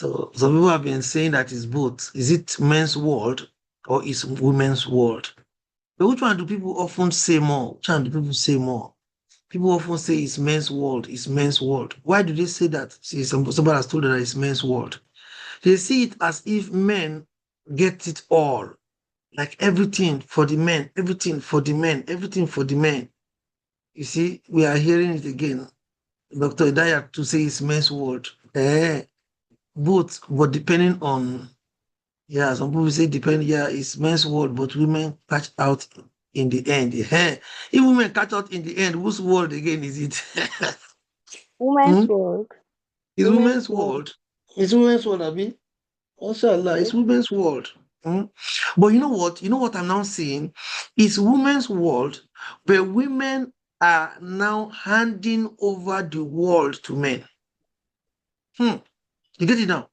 So some people have been saying that it's both. Is it men's world or is women's world? But which one do people often say more? Which one do people say more? People often say it's men's world, it's men's world. Why do they say that? See, somebody has told them that it's men's world. They see it as if men get it all. Like everything for the men, everything for the men, everything for the men. You see, we are hearing it again. Dr. Idaya to say it's men's world. Both, but depending on, yeah, some people say depend, yeah, it's men's world, but women catch out in the end. If women catch out in the end, whose world again is it? Women's Hmm? world. It's Women's women's world. world. It's women's world, Abi. Mashallah, Yes. it's women's world. Hmm? But you know what? You know what I'm now saying? It's women's world, but women are now handing over the world to men. You get it now?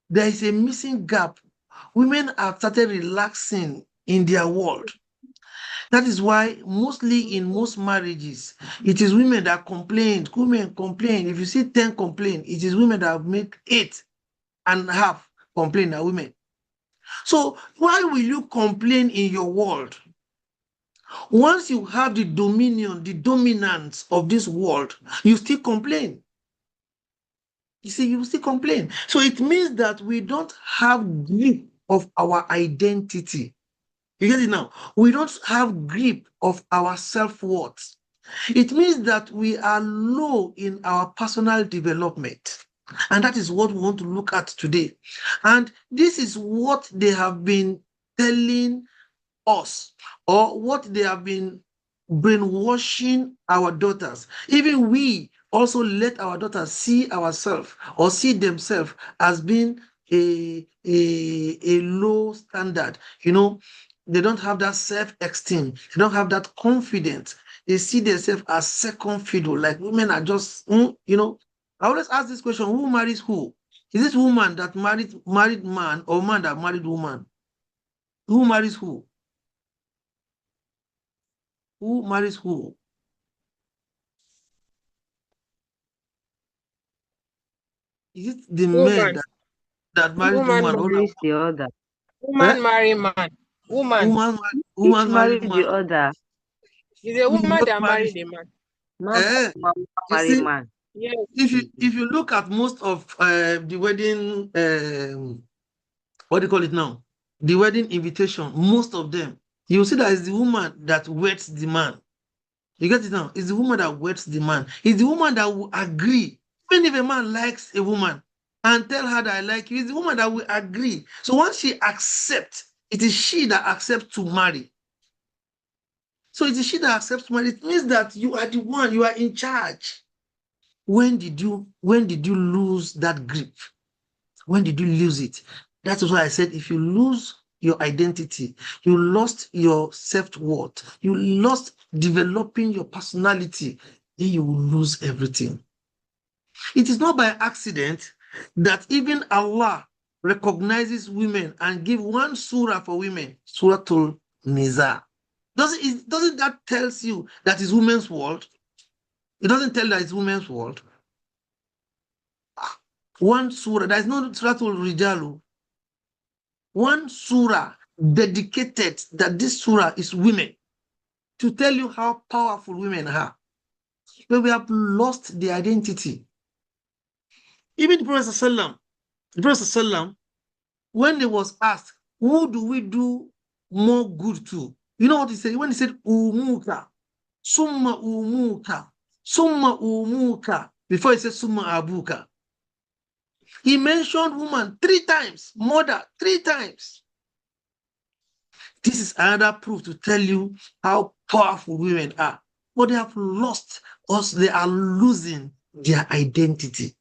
There is a missing gap. Women have started relaxing in their world. That is why mostly in most marriages, it is women that complain. Women complain. If you see 10 complain, it is women that have made 8.5 complain are women. So why will you complain in your world? Once you have the dominion, the dominance of this world, you still complain. You see, you still complain. So it means that we don't have grip of our identity. You get it now? We don't have grip of our self-worth. It means that we are low in our personal development. And that is what we want to look at today. And this is what they have been telling us, or what they have been brainwashing our daughters. Even we also let our daughters see ourselves or see themselves as being a low standard. You know, they don't have that self-esteem, they don't have that confidence. They see themselves as second fiddle, like women are just, you know. I always ask this question: who marries who? Is it woman that married man, or man that married woman? Who marries who? Who marries who? Is it the man Woman. that married Woman woman, or marries the other. eh? woman marry man. Woman Each Woman married married man? the other. is a We woman both that married. married a man. Man, Eh? man, You marry see, man. Yes. if you look at most of the wedding, what do you call it now? The wedding invitation, most of them, you see that it's the woman that weds the man. You get it now? It's the woman that weds the man. It's the woman that will agree. Even if a man likes a woman and tell her that I like you, it's the woman that will agree. So once she accepts, it is she that accepts to marry. So it is she that accepts to marry. It means that you are the one, you are in charge. When did you lose that grip? When did you lose it? That is why I said if you lose your identity, you lost your self-worth, you lost developing your personality, then you will lose everything. It is not by accident that even Allah recognizes women and give one surah for women, Surah Nisa. Doesn't that tells you that it's women's world? It doesn't tell that it's women's world. One surah, there is no Surah Rijalu. One surah dedicated that this surah is women, to tell you how powerful women are. But we have lost the identity. Even the Prophet ﷺ, when he was asked, who do we do more good to? You know what he said? When he said, Umuka, Summa Umuka, Summa Umuka, before he said Summa Abuka, he mentioned woman 3 times, mother 3 times. This is another proof to tell you how powerful women are. But they have lost us, they are losing their identity.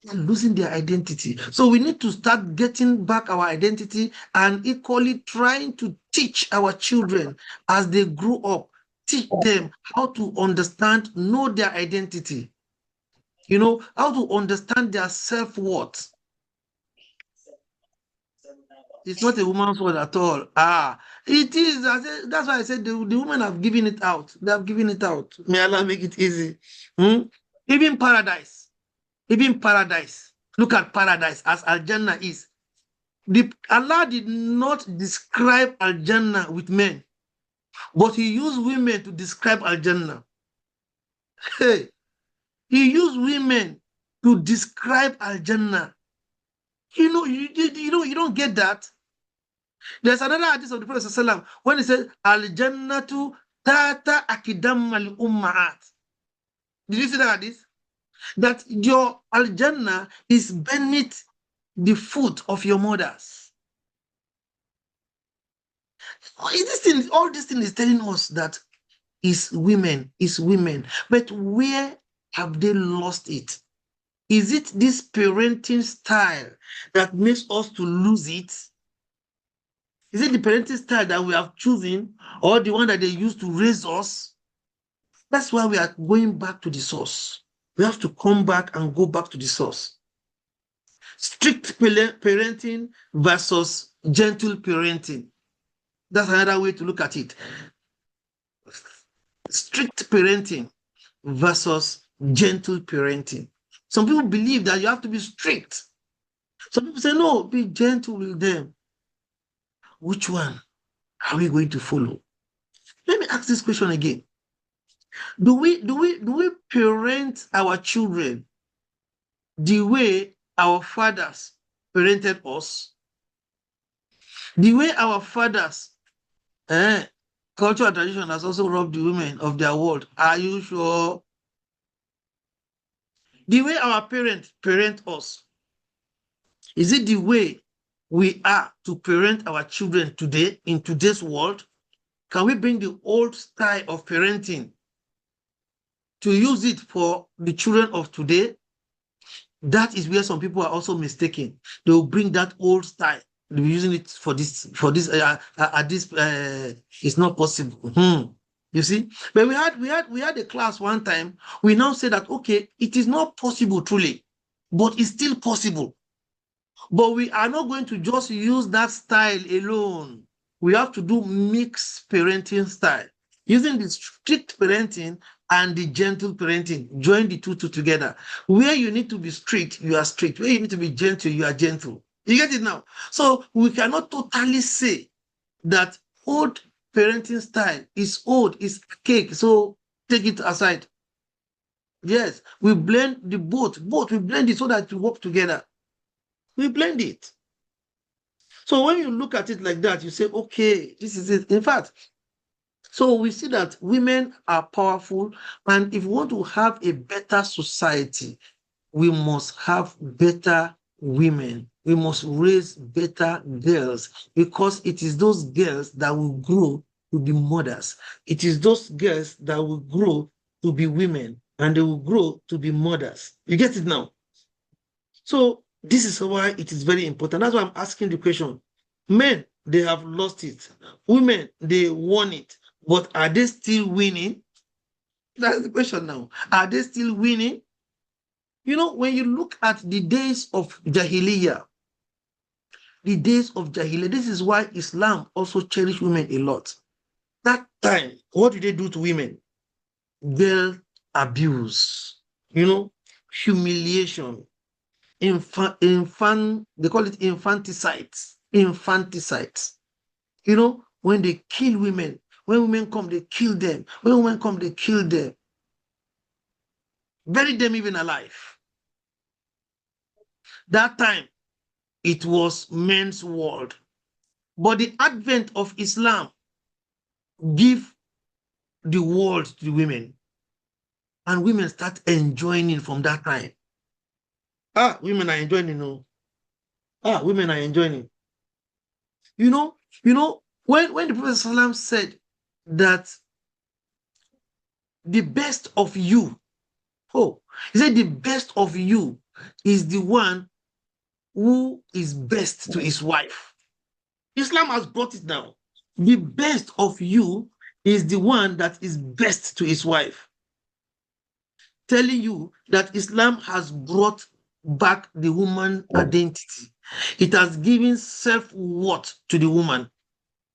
They're losing their identity. So we need to start getting back our identity and equally trying to teach our children as they grow up, teach them how to understand, know their identity. You know, how to understand their self-worth. It's not a woman's word at all. It is. That's why I said the women have given it out. They have given it out. May Allah make it easy. Even paradise. Even paradise. Look at paradise as Al-Jannah is. Allah did not describe Al-Jannah with men, but he used women to describe Al-Jannah. Hey, he used women to describe Al-Jannah. You don't get that. There's another hadith of the Prophet ﷺ when he said, Al-Jannatu tata akidam al-ummahat. Did you see that hadith? That your Al-Jannah is beneath the foot of your mothers. All this thing is telling us that is women. But where have they lost it? Is it this parenting style that makes us to lose it? Is it the parenting style that we have chosen, or the one that they used to raise us? That's why we are going back to the source. We have to come back and go back to the source. Strict parenting versus gentle parenting. That's another way to look at it. Strict parenting versus gentle parenting. Some people believe that you have to be strict. Some people say, no, be gentle with them. Which one are we going to follow? Let me ask this question again. Do we parent our children the way our fathers parented us? The way our fathers, culture and tradition has also robbed the women of their world. Are you sure? The way our parents parent us, is it the way we are to parent our children today in today's world? Can we bring the old style of parenting to use it for the children of today? That is where some people are also mistaken. They will bring that old style. They'll be using it for this. It's not possible. You see, but we had a class one time. We now say that okay, it is not possible truly, but it's still possible. But we are not going to just use that style alone. We have to do mixed parenting style, using the strict parenting and the gentle parenting. Join the two together. Where you need to be strict, you are strict. Where you need to be gentle, you are gentle. You get it now? So we cannot totally say that old parenting style is old, is cake. So take it aside. Yes, we blend the both. We blend it so that we work together. We blend it. So when you look at it like that, you say, okay, this is it. In fact, so we see that women are powerful, and if we want to have a better society, we must have better women. We must raise better girls, because it is those girls that will grow to be mothers. It is those girls that will grow to be women, and they will grow to be mothers. You get it now? So this is why it is very important. That's why I'm asking the question. Men, they have lost it. Women, they won it. But are they still winning? That's the question now. Are they still winning? You know, when you look at the days of Jahiliyyah, this is why Islam also cherished women a lot. That time, what did they do to women? Girl abuse, humiliation, they call it infanticides. When they kill women, when women come, they kill them. When women come, they kill them. Bury them even alive. That time, it was men's world. But the advent of Islam give the world to the women. And women start enjoying it from that time. Women are enjoying it. Women are enjoying it. When the Prophet ﷺ said that the best of you, he said the best of you is the one who is best to his wife. Islam has brought it down. The best of you is the one that is best to his wife. Telling you that Islam has brought back the woman identity. It has given self-worth to the woman.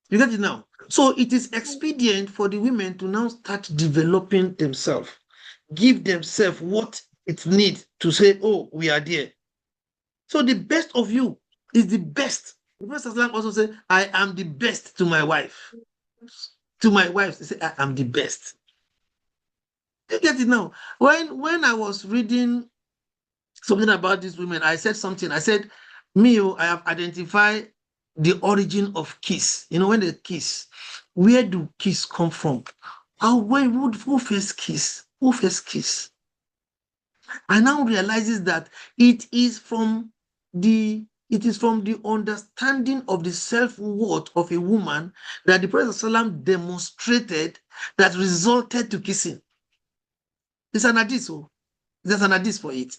You get it now? So it is expedient for the women to now start developing themselves, give themselves what It's need to say, oh, we are there. So the best of you is the best. The Prophet also said, I am the best to my wife. To my wife, they say, I am the best. You get it now. When I was reading something about these women, I said something. I said, me, I have identified the origin of kiss. You know, when they kiss, where do kiss come from? Who first kiss? Who first kiss? I now realizes that it is from the understanding of the self-worth of a woman that the Prophet ﷺ demonstrated that resulted to kissing. There's an hadith, there's an hadith for it.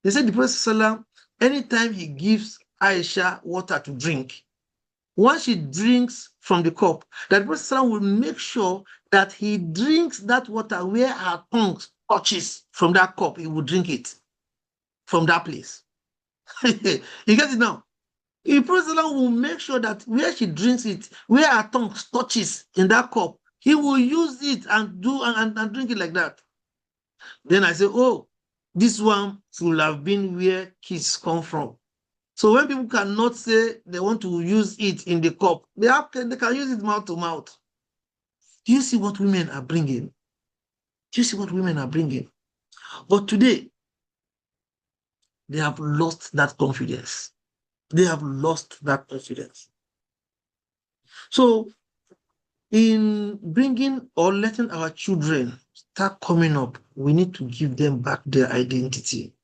They said the Prophet ﷺ, anytime he gives Aisha water to drink, once she drinks from the cup, that the Prophet ﷺ will make sure that he drinks that water where her tongue touches from that cup. He will drink it from that place. You get it now? The Prophet ﷺ will make sure that where she drinks it, where her tongue touches in that cup, he will use it and drink it like that. Then I say, oh, this one should have been where kiss come from. So when people cannot say they want to use it in the cup, they can use it mouth to mouth. Do you see what women are bringing? Do you see what women are bringing? But today, they have lost that confidence. They have lost that confidence. So in bringing or letting our children start coming up, we need to give them back their identity.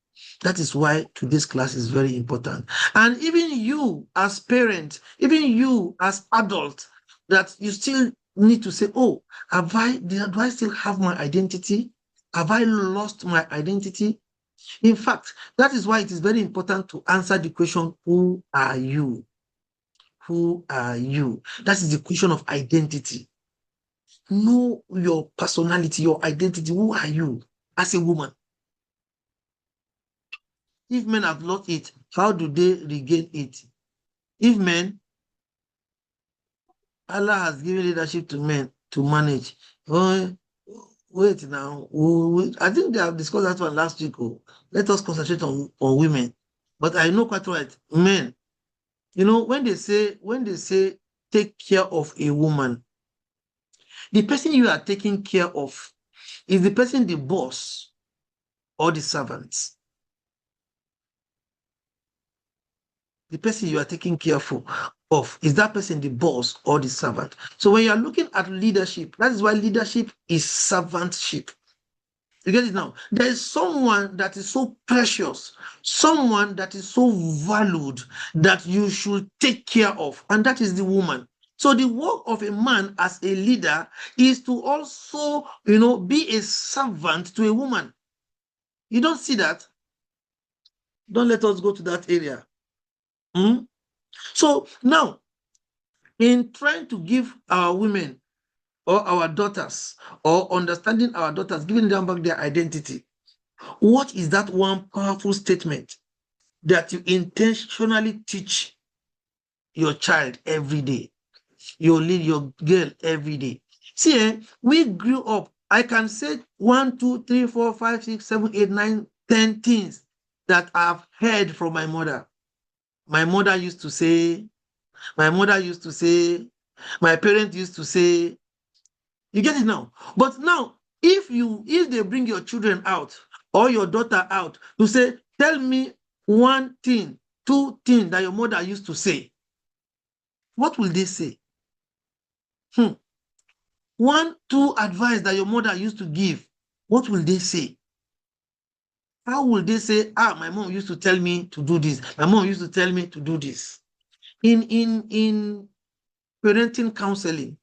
That is why today's class is very important. And even you as parents, even you as adults, that you still need to say, oh, do I still have my identity? Have I lost my identity? In fact, that is why it is very important to answer the question, who are you? Who are you? That is the question of identity. Know your personality, your identity. Who are you as a woman? If men have lost it, how do they regain it? If men, Allah has given leadership to men to manage. Oh, wait now. I think they have discussed that one last week. Oh. Let us concentrate on women. But I know quite right, men. You know, when they say take care of a woman, the person you are taking care of is the person the boss or the servant. The person you are taking care of, is that person the boss or the servant? So when you are looking at leadership, that is why leadership is servantship. You get it now? There is someone that is so precious, someone that is so valued that you should take care of, and that is the woman. So the work of a man as a leader is to also, be a servant to a woman. You don't see that? Don't let us go to that area. So now, in trying to give our women or our daughters, or understanding our daughters, giving them back their identity, what is that one powerful statement that you intentionally teach your child every day? You lead your girl every day. See, we grew up. I can say 1, 2, 3, 4, 5, 6, 7, 8, 9, 10 things that I've heard from my mother. My mother used to say, my parents used to say. You get it now? But now, if they bring your children out or your daughter out to say, tell me one thing, two things that your mother used to say, what will they say? 1, 2 advice that your mother used to give, what will they say? How will they say, my mom used to tell me to do this. My mom used to tell me to do this. In parenting counseling,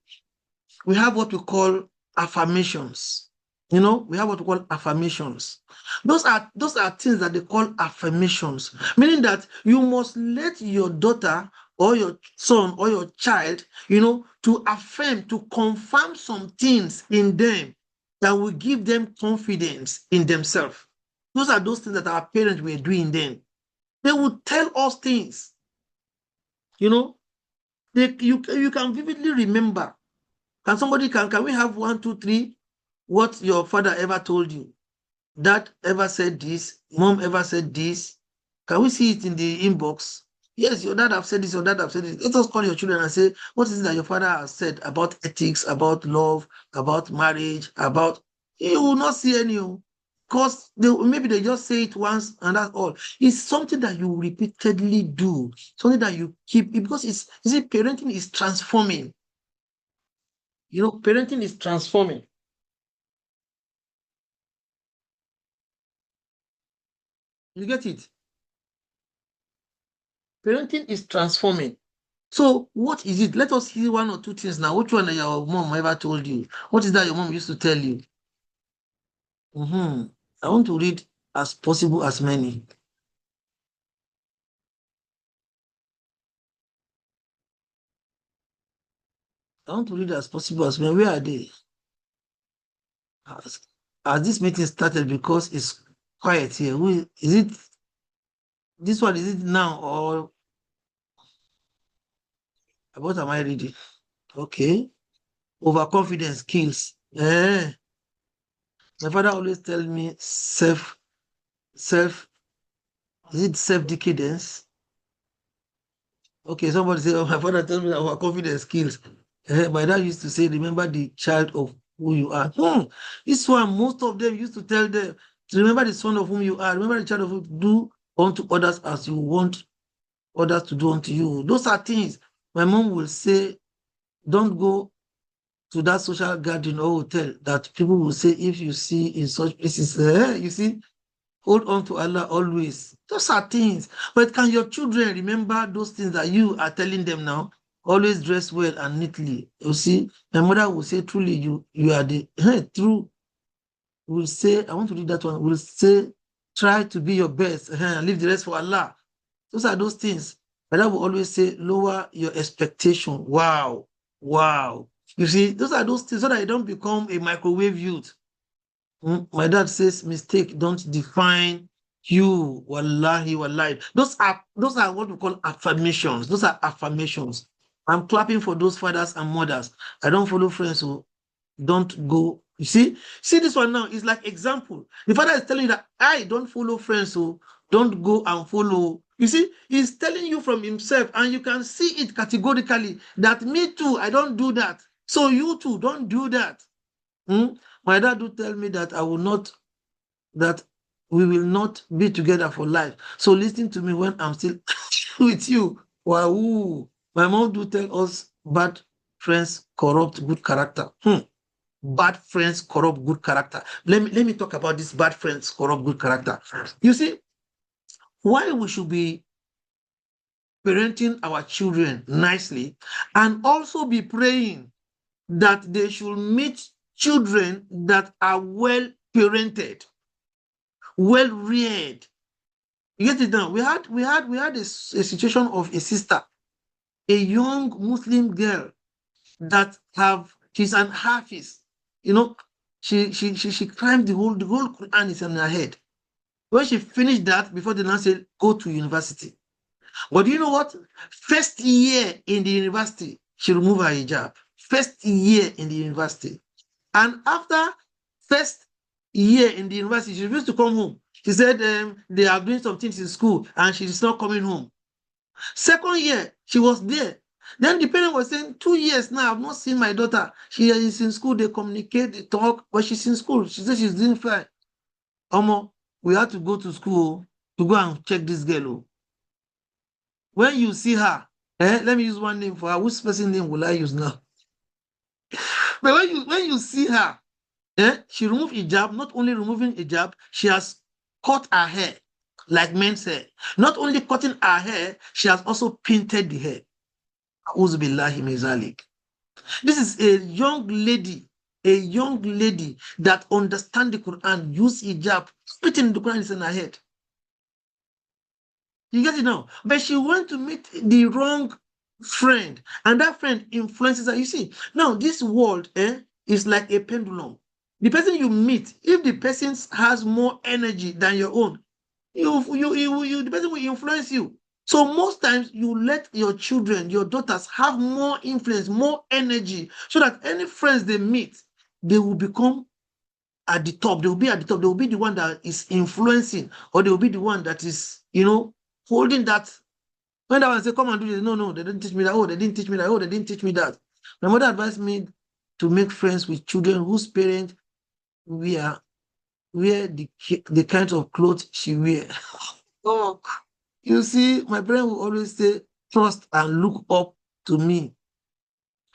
we have what we call affirmations. We have what we call affirmations. Those are things that they call affirmations, meaning that you must let your daughter or your son or your child, to affirm, to confirm some things in them that will give them confidence in themselves. Those are those things that our parents were doing then. They would tell us things. You can vividly remember. Can we have 1, 2, 3 what your father ever told you? Dad ever said this? Mom ever said this? Can we see it in the inbox? Yes, your dad have said this, your dad have said this. Let us call your children and say, what is it that your father has said about ethics, about love, about marriage, about... You will not see any, because maybe they just say it once and that's all. It's something that you repeatedly do, something that you keep, because you see, parenting is transforming. Parenting is transforming. You get it? Parenting is transforming. So what is it? Let us hear one or two things now. Which one your mom ever told you? What is that your mom used to tell you? I want to read as possible as many. I want to read as possible as many. Where are they? As this meeting started, because it's quiet here. Is it this one? Is it now or what am I reading? Okay. Overconfidence kills. My father always tell me self, is it self-decadence? Okay, somebody say, oh, my father tells me that our confidence kills. My dad used to say, remember the child of who you are. This one, most of them used to tell them, remember the son of whom you are, remember the child of whom, do unto others as you want others to do unto you. Those are things my mom will say, don't go to that social gathering or hotel that people will say, if you see in such places, you see, hold on to Allah always. Those are things. But can your children remember those things that you are telling them now? Always dress well and neatly. You see, my mother will say, truly, you are the true. Will say, I want to read that one. Will say, try to be your best and leave the rest for Allah. Those are those things. My dad will always say, lower your expectation. Wow. Wow. You see, those are those things so that you don't become a microwave youth. My dad says, mistake don't define you. Wallahi, wallahi. Those are what we call affirmations. Those are affirmations. I'm clapping for those fathers and mothers. I don't follow friends who don't go. You see this one now is like example. The father is telling you that I don't follow friends who don't go and follow. You see, he's telling you from himself, and you can see it categorically that me too, I don't do that. So you too, don't do that. My dad do tell me that that we will not be together for life. So listen to me when I'm still with you. Wow. My mom do tell us bad friends corrupt good character. Bad friends corrupt good character. Let me talk about this bad friends corrupt good character. You see, why we should be parenting our children nicely and also be praying that they should meet children that are well parented, well reared. You get it now? We had a situation of a sister, a young Muslim girl that she's an hafiz. She climbed the whole Quran is in her head. When she finished that, before they now said go to university. But you know what? First year in the university, she removed her hijab. First year in the university. And after first year in the university, she refused to come home. She said they are doing some things in school and she's not coming home. Second year, she was there. Then the parent was saying, 2 years now, I've not seen my daughter. She is in school, they communicate, they talk, but she's in school. She said she's doing fine. Omo, we had to go to school to go and check this girl. When you see her, let me use one name for her. Which person name will I use now? But when you see her, she removed hijab. Not only removing hijab, she has cut her hair like men's hair. Not only cutting her hair, she has also painted the hair. A'udhu billahi min zalik. This is a young lady that understands the Quran, use hijab, spitting the Quran is in her head. You get it now? But she went to meet the wrong friend, and that friend influences her. You see, now this world is like a pendulum. The person you meet, if the person has more energy than your own, the person will influence you. So most times you let your children, your daughters have more influence, more energy, so that any friends they meet, they will become at the top. They will be at the top. They will be the one that is influencing, or they will be the one that is, holding that. When that one say, come and do this, no, no, they didn't teach me that. Oh, they didn't teach me that. Oh, they didn't teach me that. My mother advised me to make friends with children whose parents wear the kinds of clothes she wear. Oh, you see, my parents will always say, trust and look up to me.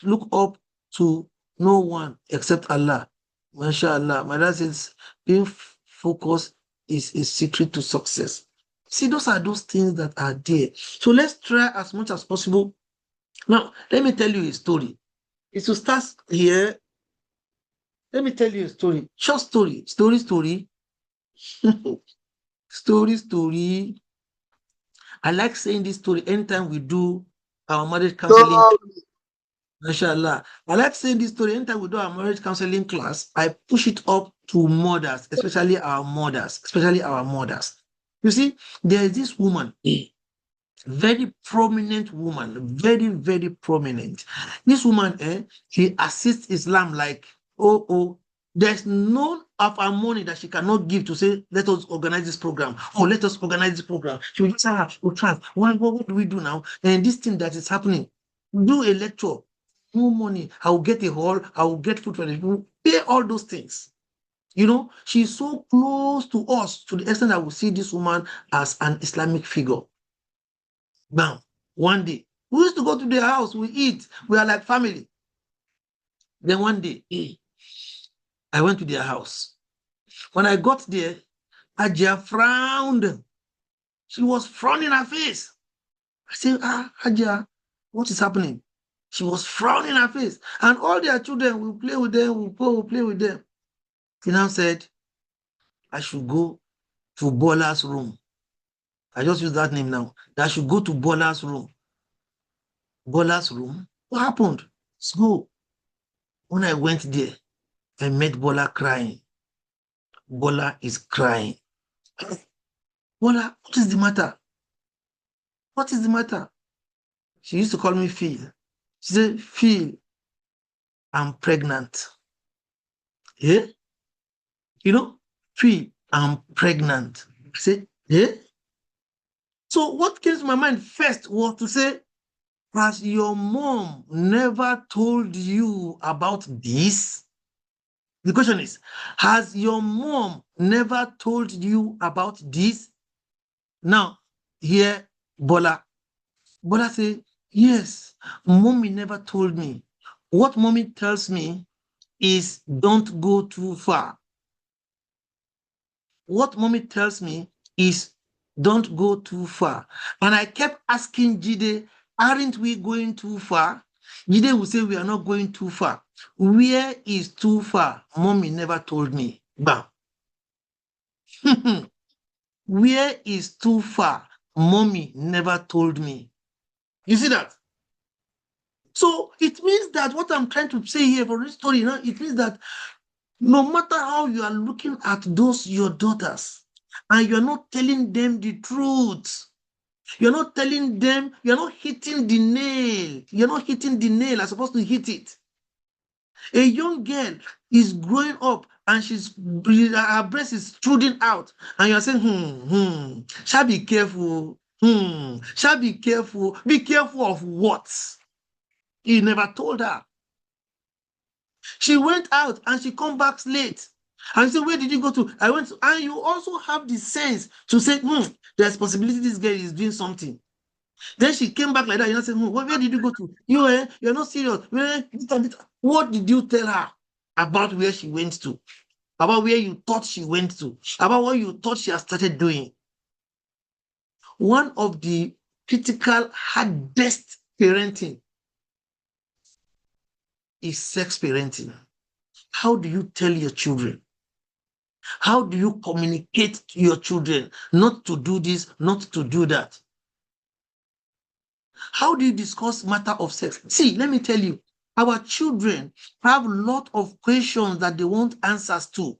Look up to no one except Allah. MashaAllah. My dad says, being focused is a secret to success. See, those are those things that are there. So let's try as much as possible. Now, let me tell you a story. It will start here. Let me tell you a story. Short story. Story. Story. I like saying this story anytime we do our marriage counseling. MashaAllah. I like saying this story anytime we do our marriage counseling class. I push it up to mothers, especially our mothers. You see, there is this woman, very prominent woman, very, very prominent. This woman, she assists Islam like, there's none of her money that she cannot give to say, let us organize this program. Oh, let us organize this program. She will just say, what do we do now? And this thing that is happening, do a lecture, no money. I will get a hall, I will get food for the people, pay all those things. She's so close to us to the extent that we see this woman as an Islamic figure. Now, one day, we used to go to their house, we eat, we are like family. Then one day, I went to their house. When I got there, Ajia frowned. She was frowning her face. I said, Ajia, what is happening? She was frowning her face. And all their children, we play with them, we play with them. She now said, I should go to Bola's room. I just use that name now. That I should go to Bola's room. Bola's room? What happened? So, when I went there, I met Bola crying. Bola is crying. Bola, what is the matter? What is the matter? She used to call me Phil. She said, Phil, I'm pregnant. Yeah? Phil, I'm pregnant. I said, yeah? So what came to my mind first was to say, has your mom never told you about this? The question is, has your mom never told you about this? Now, here, Bola said, yes, mommy never told me. What mommy tells me is don't go too far. What mommy tells me is don't go too far. And I kept asking Jide, aren't we going too far? Jide will say we are not going too far. Where is too far? Mommy never told me. Bam. Where is too far? Mommy never told me. You see that? So it means that what I'm trying to say here for this story, it means that no matter how you are looking at those your daughters, and you're not telling them the truth, you're not telling them, you're not hitting the nail. You're not hitting the nail as supposed to hit it. A young girl is growing up and her breast is protruding out, and you're saying, shall be careful. Shall be careful. Be careful of what? He never told her. She went out and she come back late. And you say, where did you go to? I went to, and you also have the sense to say, there's possibility this girl is doing something. Then she came back like that. You say, where did you go to? You're not serious. What did you tell her about where she went to? About where you thought she went to? About what you thought she had started doing? One of the critical, hardest parenting is sex parenting. How do you tell your children? How do you communicate to your children not to do this, not to do that? How do you discuss matter of sex? See, let me tell you, our children have a lot of questions that they want answers to.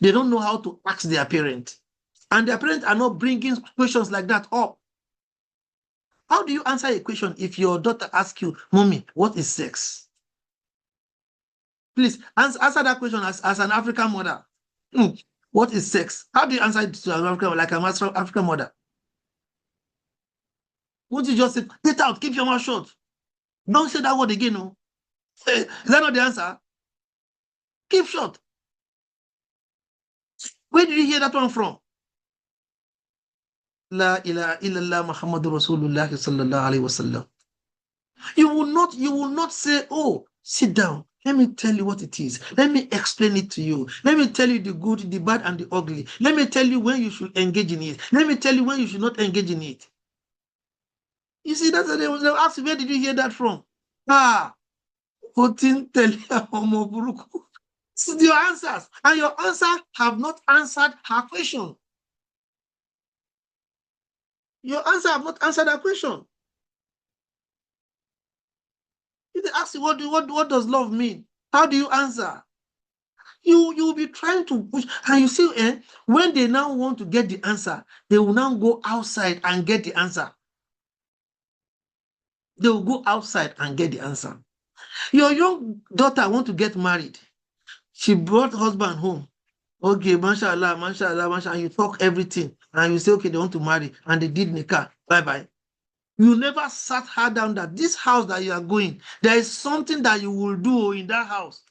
They don't know how to ask their parents. And their parents are not bringing questions like that up. How do you answer a question if your daughter asks you, Mommy, what is sex? Please answer that question as an African mother. What is sex? How do you answer it to an African, like an African mother? Won't you just say, get out, keep your mouth shut? Don't say that word again, no. Is that not the answer? Keep shut. Where did you hear that one from? La ilaha illallah Muhammadur Rasulullah sallallahu alayhi wasallam. You will not say, oh, sit down. Let me tell you what it is. Let me explain it to you. Let me tell you the good, the bad, and the ugly. Let me tell you when you should engage in it. Let me tell you when you should not engage in it. You see, that's what they will ask, where did you hear that from? This is your answers. And your answer have not answered her question. Your answer have not answered her question. If they ask you, what does love mean? How do you answer? You'll be trying to push. And you see, when they now want to get the answer, they will now go outside and get the answer. They will go outside and get the answer. Your young daughter want to get married. She brought husband home. Okay, mashallah, mashallah, mashallah. And you talk everything. And you say, okay, they want to marry. And they did nikah. Bye-bye. You never sat her down that this house that you are going, there is something that you will do in that house.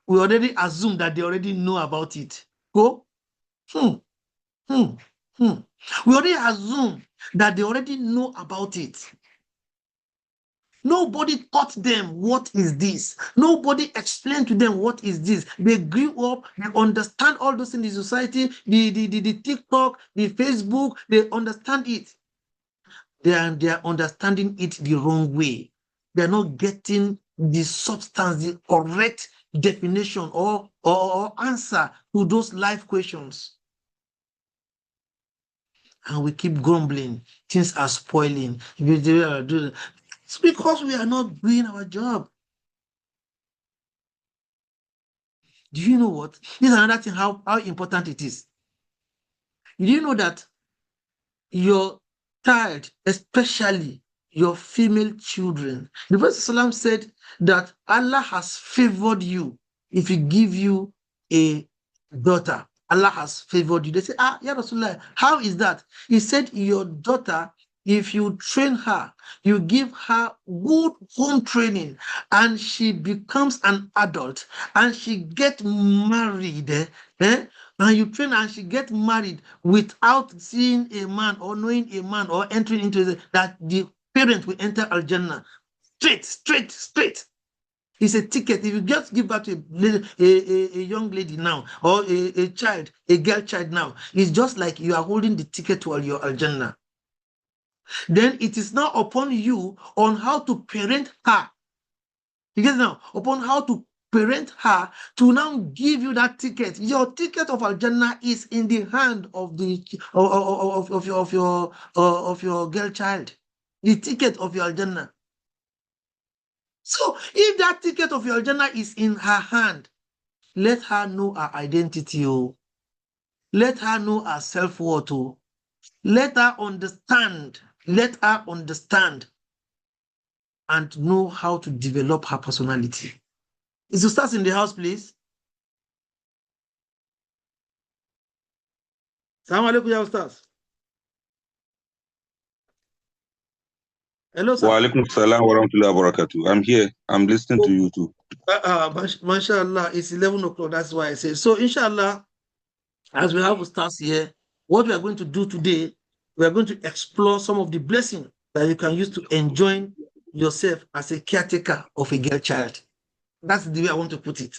We already assume that they already know about it. Go. We already assume that they already know about it. Nobody taught them what is this. Nobody explained to them what is this. They grew up, they understand all those in the society, the TikTok, the Facebook, they understand it. They are understanding it the wrong way. They are not getting the substance, the correct definition or answer to those life questions. And we keep grumbling. Things are spoiling. It's because we are not doing our job. Do you know what? This is another thing, how important it is. Do you know that your child, especially your female children, the Prophet said that Allah has favored you if he give you a daughter. Allah has favored you. They say, Ya Rasulullah, how is that? He said, your daughter, if you train her, you give her good home training, and she becomes an adult, and she gets married, and you train her and she gets married without seeing a man or knowing a man or entering into that, the parent will enter Al-Jannah. Straight. It's a ticket. If you just give back to a young lady now, or a child, a girl child now, it's just like you are holding the ticket to your Al-Jannah. Then it is now upon you on how to parent her. You get it now? Upon how to parent her to now give you that ticket. Your ticket of Al-Jannah is in the hand of the of your girl child. The ticket of your Al-Jannah. So if that ticket of your Al-Jannah is in her hand, let her know her identity. Let her know her self-worth. Let her understand. Let her understand and know how to develop her personality. Is Ustaz in the house, please? Assalamu alaikum, ya Ustaz. Hello, sir. Wa alaikum salam wa rahmatullahi wa barakatuh. I'm here. I'm listening to you too. Mashallah, it's 11 o'clock. That's why I say. So, inshallah, as we have Ustaz here, what we are going to do today, we are going to explore some of the blessings that you can use to enjoy yourself as a caretaker of a girl child. That's the way I want to put it.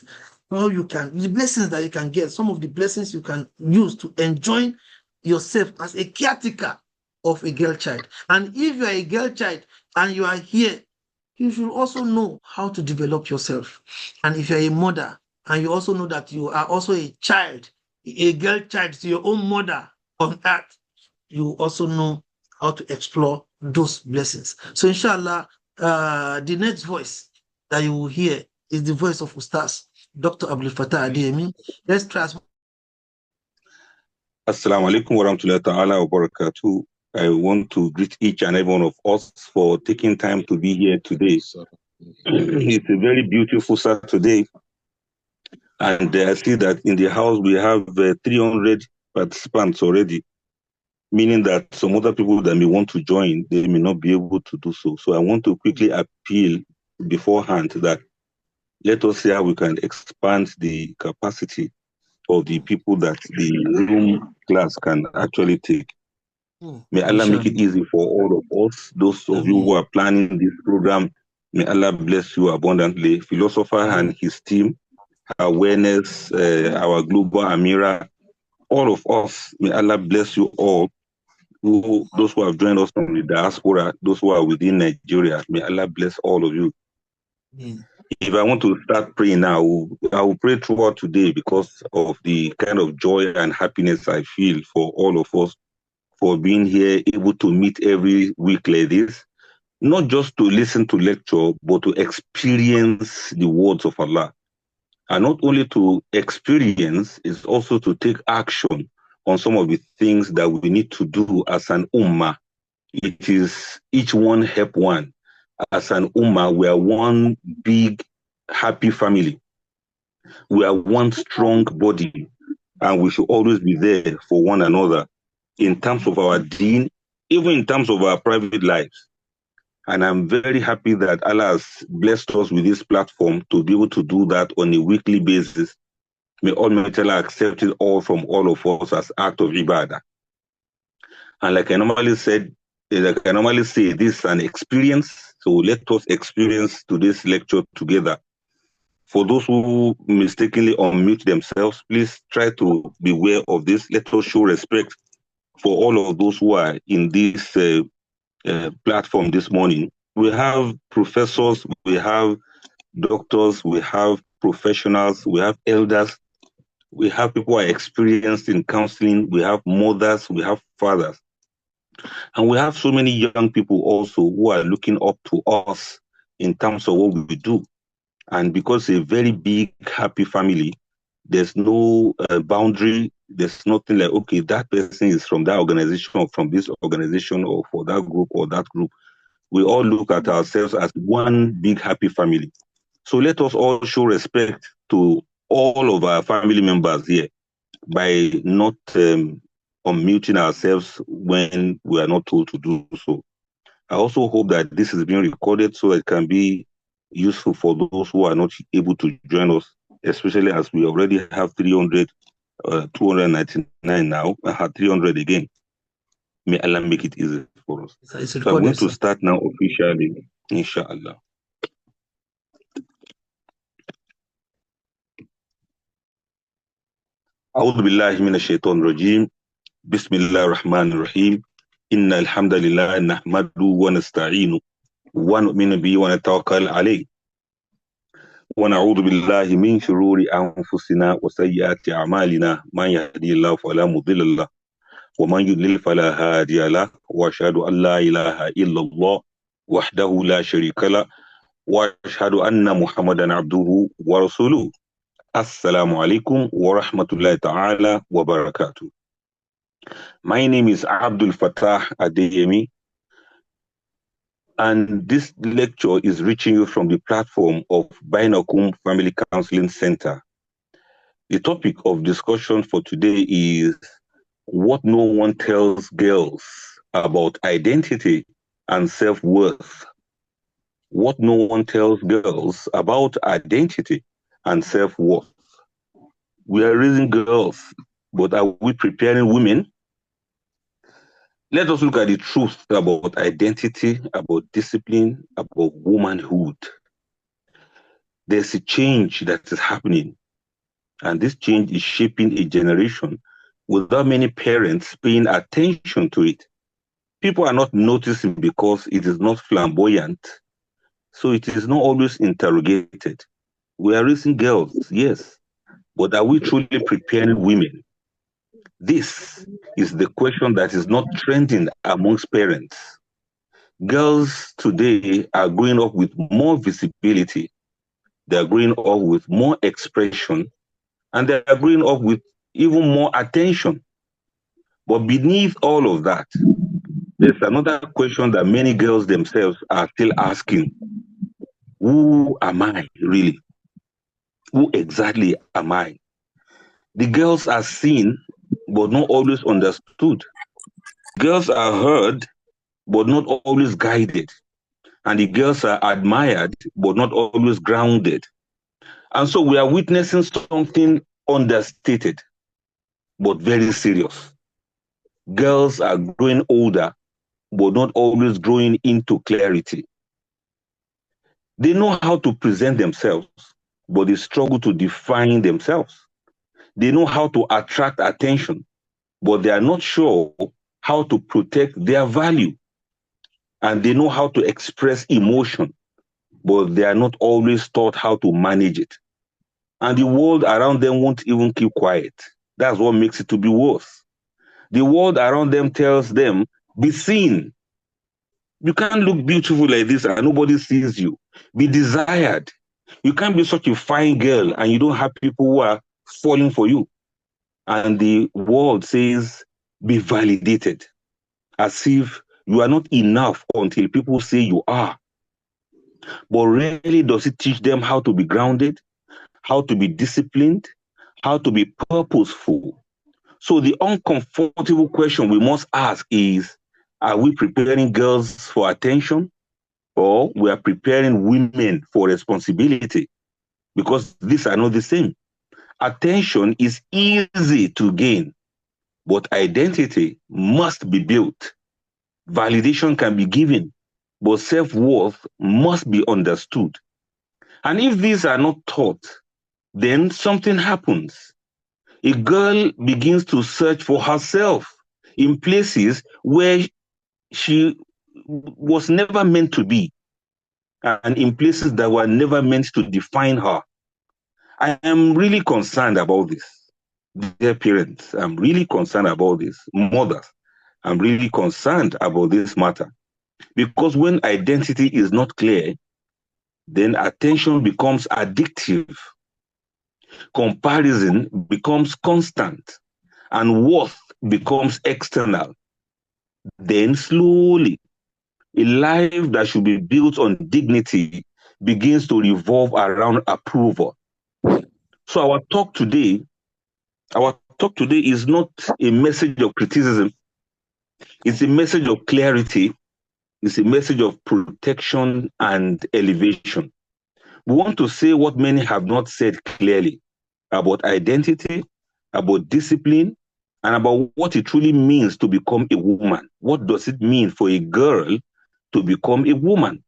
How you can, the blessings that you can get, some of the blessings you can use to enjoy yourself as a caretaker of a girl child. And if you are a girl child and you are here, you should also know how to develop yourself. And if you're a mother and you also know that you are also a child, a girl child to your own mother on earth, you also know how to explore those blessings. So inshallah, the next voice that you will hear is the voice of Ustaz Dr. Abdllfattah Adeyemi. Let's try. Assalamu alaikum wa rahmatullahi ta'ala wa barakatuh. I want to greet each and every one of us for taking time to be here today. It's a very beautiful Saturday, And I see that in the house we have 300 participants already, meaning that some other people that may want to join, they may not be able to do so. So I want to quickly appeal beforehand that let us see how we can expand the capacity of the people that the Zoom class can actually take. May Allah make it easy for all of us, those of you who are planning this program. May Allah bless you abundantly. Philosopher and his team, awareness, our global Amira, all of us, may Allah bless you all. Those who have joined us from the diaspora, those who are within Nigeria, may Allah bless all of you. If I want to start praying now, I will pray throughout today because of the kind of joy and happiness I feel for all of us for being here, able to meet every week like this, not just to listen to lecture, but to experience the words of Allah. And not only to experience, is also to take action on some of the things that we need to do as an ummah. It is each one help one. As an ummah, we are one big, happy family. We are one strong body, and we should always be there for one another in terms of our deen, even in terms of our private lives. And I'm very happy that Allah has blessed us with this platform to be able to do that on a weekly basis. May Almighty Allah accept it all from all of us as act of ibadah. And like I normally say, this is an experience. So let us experience today's lecture together. For those who mistakenly unmute themselves, please try to be aware of this. Let us show respect for all of those who are in this platform this morning. We have professors, we have doctors, we have professionals, we have elders, we have people who are experienced in counseling, we have mothers, we have fathers. And we have so many young people also who are looking up to us in terms of what we do. And because a very big, happy family, there's no boundary. There's nothing like, okay, that person is from that organization or from this organization or for that group or that group. We all look at ourselves as one big, happy family. So let us all show respect to all of our family members here by not unmuting ourselves when we are not told to do so. I also hope that this is being recorded so it can be useful for those who are not able to join us, especially as we already have 299 now. I had 300 again. May Allah make it easy for us. So I'm going to start now officially, inshallah. أعوذ بالله من الشيطان الرجيم بسم الله الرحمن الرحيم إن الحمد لله نحمده ونستعينه ونؤمن به ونتوكل عليه ونعوذ بالله من شرور أنفسنا وسيئات أعمالنا من يهدي الله فلا مضل له ومن يضلل فلا هادي له وأشهد أن لا إله إلا الله وحده لا شريك له وأشهد أن محمدا عبده ورسوله Assalamu alaikum wa rahmatullahi ta'ala wa barakatuh. My name is Abdllfattah Adeyemi, and this lecture is reaching you from the platform of Bainakum Family Counseling Center. The topic of discussion for today is what no one tells girls about identity and self-worth. What no one tells girls about identity and self-worth. We are raising girls, but are we preparing women? Let us look at the truth about identity, about discipline, about womanhood. There's a change that is happening, and this change is shaping a generation without many parents paying attention to it. People are not noticing because it is not flamboyant, so it is not always interrogated. We are raising girls, yes, but are we truly preparing women? This is the question that is not trending amongst parents. Girls today are growing up with more visibility. They are growing up with more expression, and they are growing up with even more attention. But beneath all of that, there's another question that many girls themselves are still asking. Who am I really? Who exactly am I? The girls are seen, but not always understood. Girls are heard, but not always guided. And the girls are admired, but not always grounded. And so we are witnessing something understated, but very serious. Girls are growing older, but not always growing into clarity. They know how to present themselves, but they struggle to define themselves. They know how to attract attention, but they are not sure how to protect their value. And they know how to express emotion, but they are not always taught how to manage it. And the world around them won't even keep quiet. That's what makes it to be worse. The world around them tells them, be seen. You can't look beautiful like this and nobody sees you. Be desired. You can't be such a fine girl and you don't have people who are falling for you. And the world says, be validated, as if you are not enough until people say you are. But rarely does it teach them how to be grounded, how to be disciplined, how to be purposeful. So the uncomfortable question we must ask is, are we preparing girls for attention, or we are preparing women for responsibility? Because these are not the same. Attention is easy to gain, but identity must be built. Validation can be given, but self-worth must be understood. And if these are not taught, then something happens. A girl begins to search for herself in places where she was never meant to be, and in places that were never meant to define her. I am really concerned about this. Dear parents, I'm really concerned about this. Mothers, I'm really concerned about this matter. Because when identity is not clear, then attention becomes addictive, comparison becomes constant, and worth becomes external. Then slowly, a life that should be built on dignity begins to revolve around approval. So our talk today is not a message of criticism. It's a message of clarity. It's a message of protection and elevation. We want to say what many have not said clearly about identity, about discipline, and about what it truly means to become a woman. What does it mean for a girl to become a woman?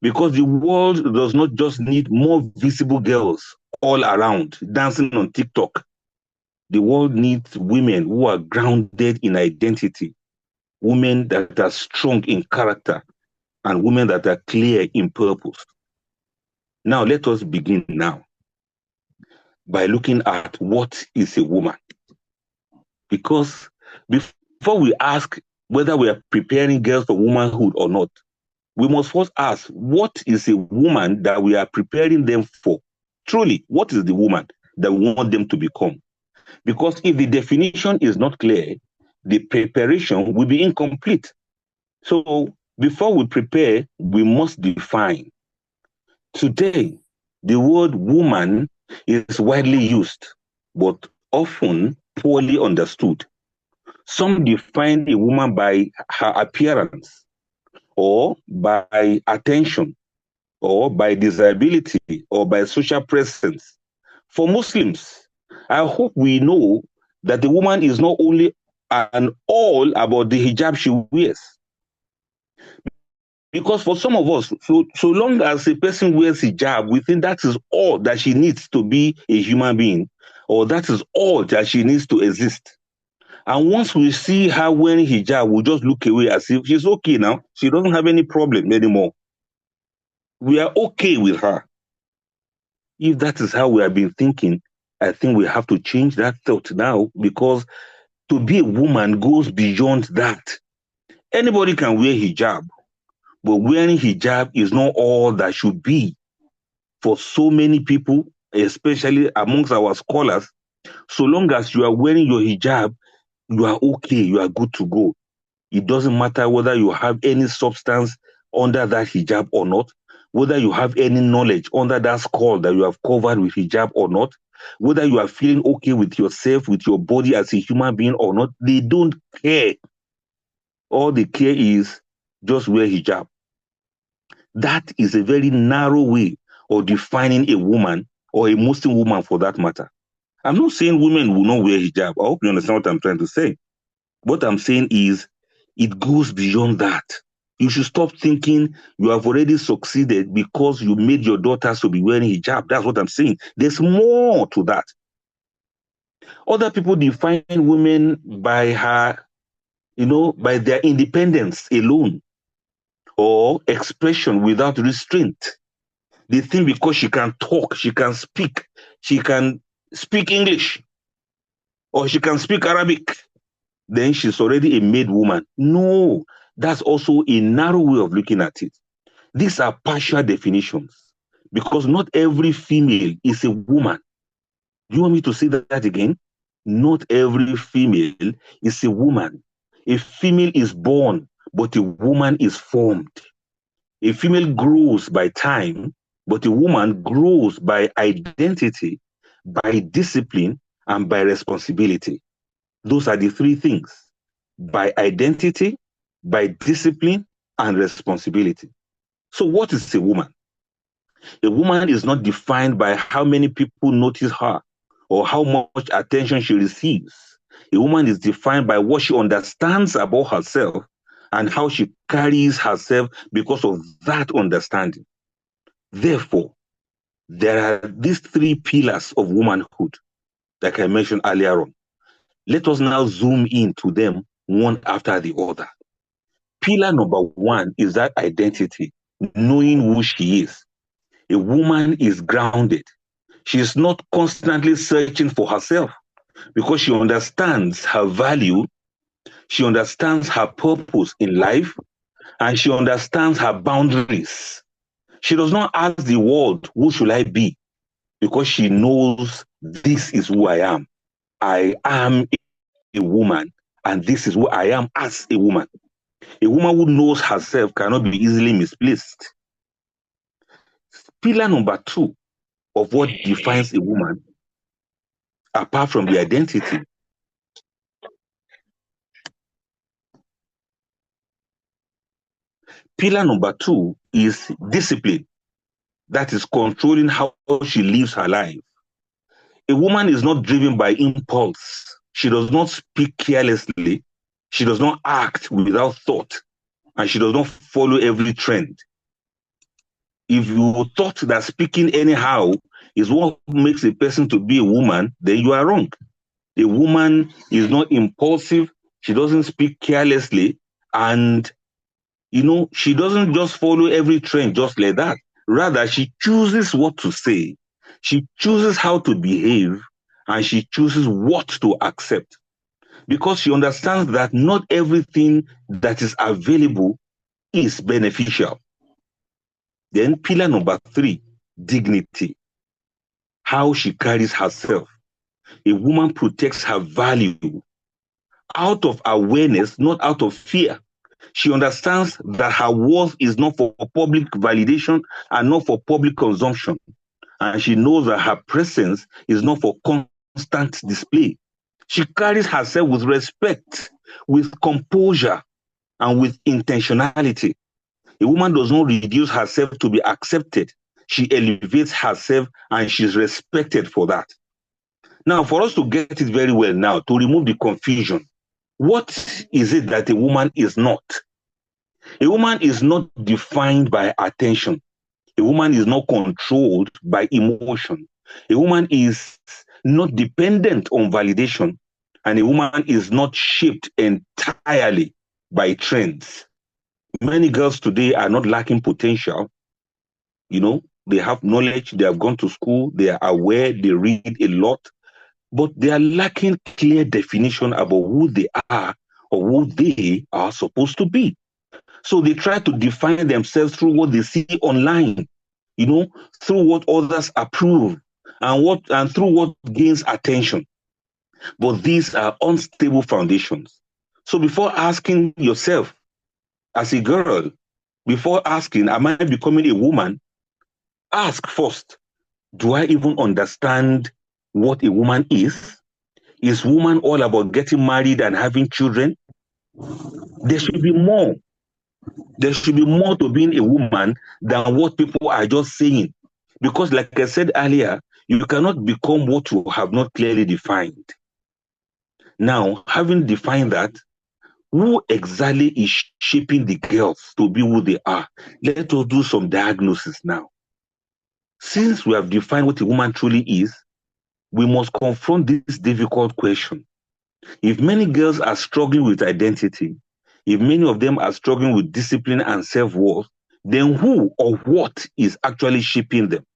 Because the world does not just need more visible girls all around dancing on TikTok. The world needs women who are grounded in identity, women that are strong in character, and women that are clear in purpose. Now, let us begin now by looking at what is a woman. Because before we ask whether we are preparing girls for womanhood or not, we must first ask, what is a woman that we are preparing them for? Truly, what is the woman that we want them to become? Because if the definition is not clear, the preparation will be incomplete. So before we prepare, we must define. Today, the word woman is widely used, but often poorly understood. Some define a woman by her appearance, or by attention, or by disability, or by social presence. For Muslims, I hope we know that the woman is not only an all about the hijab she wears. Because for some of us, so long as a person wears hijab, we think that is all that she needs to be a human being, or that is all that she needs to exist. And once we see her wearing hijab, we'll just look away as if she's okay now. She doesn't have any problem anymore. We are okay with her. If that is how we have been thinking, I think we have to change that thought now, because to be a woman goes beyond that. Anybody can wear hijab, but wearing hijab is not all that should be. For so many people, especially amongst our scholars, so long as you are wearing your hijab, you are okay, you are good to go. It doesn't matter whether you have any substance under that hijab or not, whether you have any knowledge under that skull that you have covered with hijab or not, whether you are feeling okay with yourself, with your body as a human being or not, they don't care. All they care is just wear hijab. That is a very narrow way of defining a woman, or a Muslim woman for that matter. I'm not saying women will not wear hijab. I hope you understand what I'm trying to say. What I'm saying is it goes beyond that. You should stop thinking you have already succeeded because you made your daughters to be wearing hijab. That's what I'm saying. There's more to that. Other people define women by by their independence alone or expression without restraint. They think because she can talk, she can speak English, or she can speak Arabic, then she's already a made woman. No, that's also a narrow way of looking at it. These are partial definitions because not every female is a woman. Do you want me to say that again? Not every female is a woman. A female is born, but a woman is formed. A female grows by time, but a woman grows by identity, by discipline, and by responsibility. Those are the three things: by identity, by discipline, and responsibility. So what is a woman? A woman is not defined by how many people notice her or how much attention she receives. A woman is defined by what she understands about herself and how she carries herself because of that understanding. Therefore, there are these three pillars of womanhood, like I mentioned earlier on. Let us now zoom into them one after the other. Pillar number one is that identity, knowing who she is. A woman is grounded. She is not constantly searching for herself because she understands her value, she understands her purpose in life, and she understands her boundaries. She does not ask the world, who should I be? Because she knows this is who I am. I am a woman, and this is who I am as a woman. A woman who knows herself cannot be easily misplaced. Pillar number two of what defines a woman, apart from the identity, pillar number two is discipline. That is controlling how she lives her life. A woman is not driven by impulse. She does not speak carelessly. She does not act without thought. And she does not follow every trend. If you thought that speaking anyhow is what makes a person to be a woman, then you are wrong. A woman is not impulsive. She doesn't speak carelessly. And, she doesn't just follow every trend just like that. Rather, she chooses what to say. She chooses how to behave. And she chooses what to accept. Because she understands that not everything that is available is beneficial. Then pillar number three, dignity. How she carries herself. A woman protects her value out of awareness, not out of fear. She understands that her worth is not for public validation and not for public consumption. And she knows that her presence is not for constant display. She carries herself with respect, with composure, and with intentionality. A woman does not reduce herself to be accepted. She elevates herself and she's respected for that. Now, for us to get it very well now, to remove the confusion, what is it that a woman is not? A woman is not defined by attention. A woman is not controlled by emotion. A woman is not dependent on validation. And a woman is not shaped entirely by trends. Many girls today are not lacking potential. They have knowledge, they have gone to school, they are aware, they read a lot, but they are lacking clear definition about who they are or who they are supposed to be. So they try to define themselves through what they see online, through what others approve and through what gains attention. But these are unstable foundations. So before asking yourself, as a girl, Before asking, am I becoming a woman? Ask first, do I even understand what a woman is? Is woman all about getting married and having children? There should be more. There should be more to being a woman than what people are just saying. Because like I said earlier, you cannot become what you have not clearly defined. Now, having defined that, who exactly is shaping the girls to be who they are? Let us do some diagnosis now. Since we have defined what a woman truly is, we must confront this difficult question. If many girls are struggling with identity, if many of them are struggling with discipline and self-worth, then who or what is actually shaping them?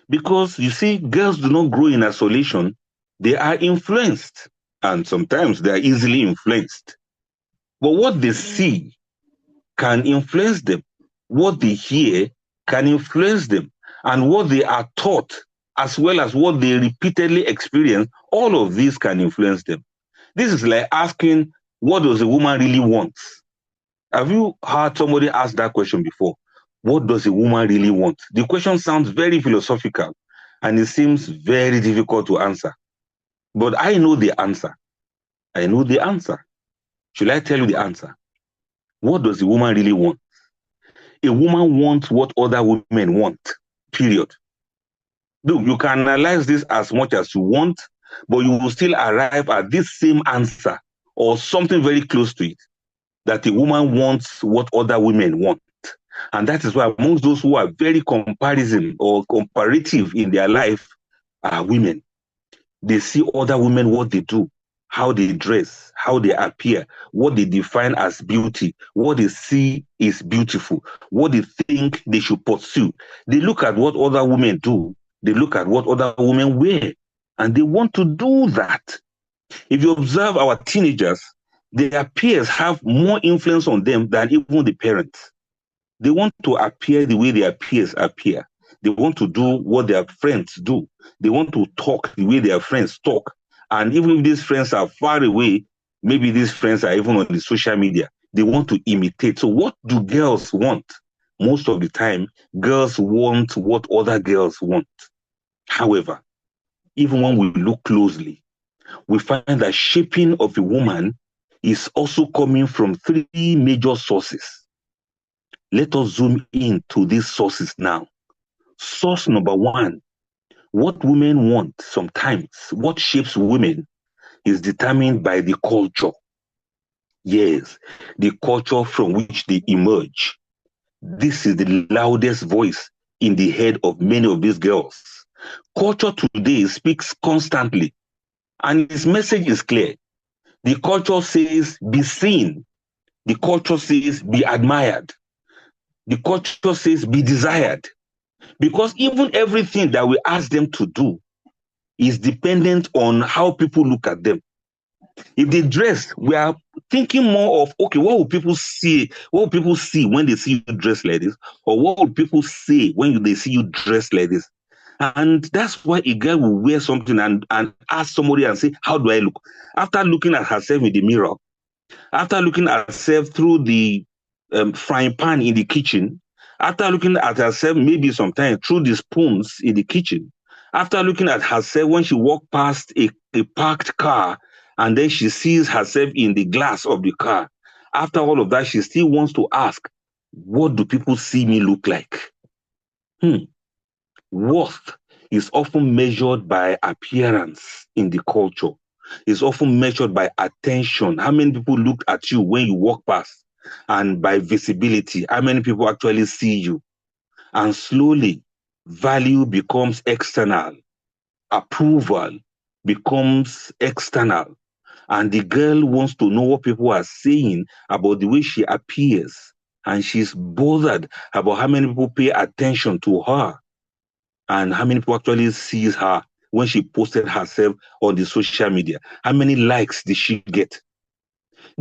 Because you see, girls do not grow in isolation. They are influenced, and sometimes they are easily influenced. But what they see can influence them. What they hear can influence them. And what they are taught, as well as what they repeatedly experience, all of these can influence them. This is like asking, what does a woman really want? Have you heard somebody ask that question before? What does a woman really want? The question sounds very philosophical and it seems very difficult to answer. But I know the answer. I know the answer. Should I tell you the answer? What does a woman really want? A woman wants what other women want, period. Look, you can analyze this as much as you want, but you will still arrive at this same answer or something very close to it, that a woman wants what other women want. And that is why amongst those who are very comparison or comparative in their life are women. They see other women, what they do, how they dress, how they appear, what they define as beauty, what they see is beautiful, what they think they should pursue. They look at what other women do, they look at what other women wear, and they want to do that. If you observe our teenagers, their peers have more influence on them than even the parents. They want to appear the way their peers appear. They want to do what their friends do. They want to talk the way their friends talk. And even if these friends are far away, maybe these friends are even on the social media, they want to imitate. So what do girls want? Most of the time, girls want what other girls want. However, even when we look closely, we find that shaping of a woman is also coming from three major sources. Let us zoom into these sources now. Source number one, what women want sometimes, what shapes women is determined by the culture. Yes, the culture from which they emerge. This is the loudest voice in the head of many of these girls. Culture today speaks constantly, and its message is clear. The culture says, be seen. The culture says, be admired. The culture says, be desired. Because even everything that we ask them to do is dependent on how people look at them. If they dress, we are thinking more of, okay, what will people see? What will people see when they see you dress like this? Or what will people say when they see you dress like this? And that's why a girl will wear something and ask somebody and say, how do I look? After looking at herself in the mirror, after looking at herself through the frying pan in the kitchen, after looking at herself maybe sometimes through the spoons in the kitchen, after looking at herself when she walked past a parked car and then she sees herself in the glass of the car, after all of that, she still wants to ask, what do people see me look like? Worth is often measured by appearance in the culture. It's often measured by attention. How many people look at you when you walk past? And by visibility, how many people actually see you? And slowly, value becomes external. Approval becomes external. And the girl wants to know what people are saying about the way she appears. And she's bothered about how many people pay attention to her and how many people actually sees her when she posted herself on the social media. How many likes did she get?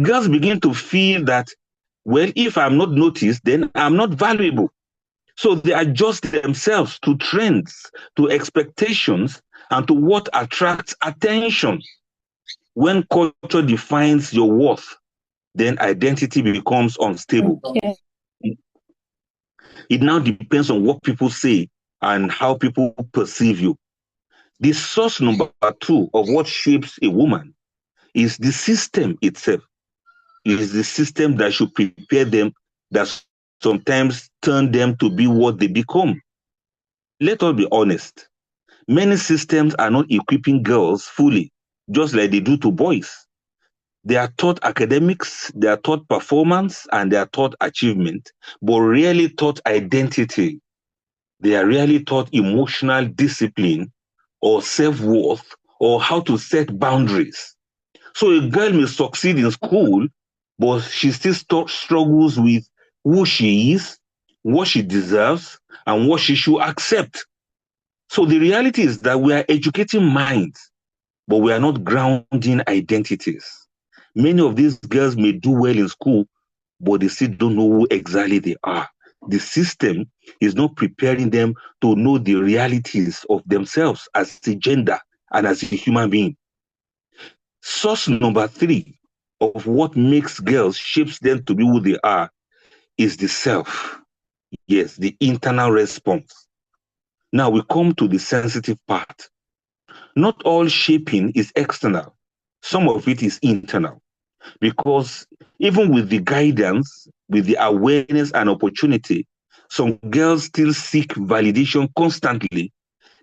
Girls begin to feel that, well, if I'm not noticed, then I'm not valuable. So they adjust themselves to trends, to expectations, and to what attracts attention. When culture defines your worth, then identity becomes unstable. Okay. It now depends on what people say and how people perceive you. The source number 2 of what shapes a woman is the system itself. It is the system that should prepare them, that sometimes turn them to be what they become. Let us be honest. Many systems are not equipping girls fully, just like they do to boys. They are taught academics, they are taught performance, and they are taught achievement, but rarely taught identity. They are rarely taught emotional discipline or self-worth or how to set boundaries. So a girl may succeed in school, but she still struggles with who she is, what she deserves, and what she should accept. So the reality is that we are educating minds, but we are not grounding identities. Many of these girls may do well in school, but they still don't know who exactly they are. The system is not preparing them to know the realities of themselves as a gender and as a human being. Source number 3 of what makes girls, shapes them to be who they are, is the self. Yes, the internal response. Now we come to the sensitive part. Not all shaping is external. Some of it is internal. Because even with the guidance, with the awareness and opportunity, some girls still seek validation constantly.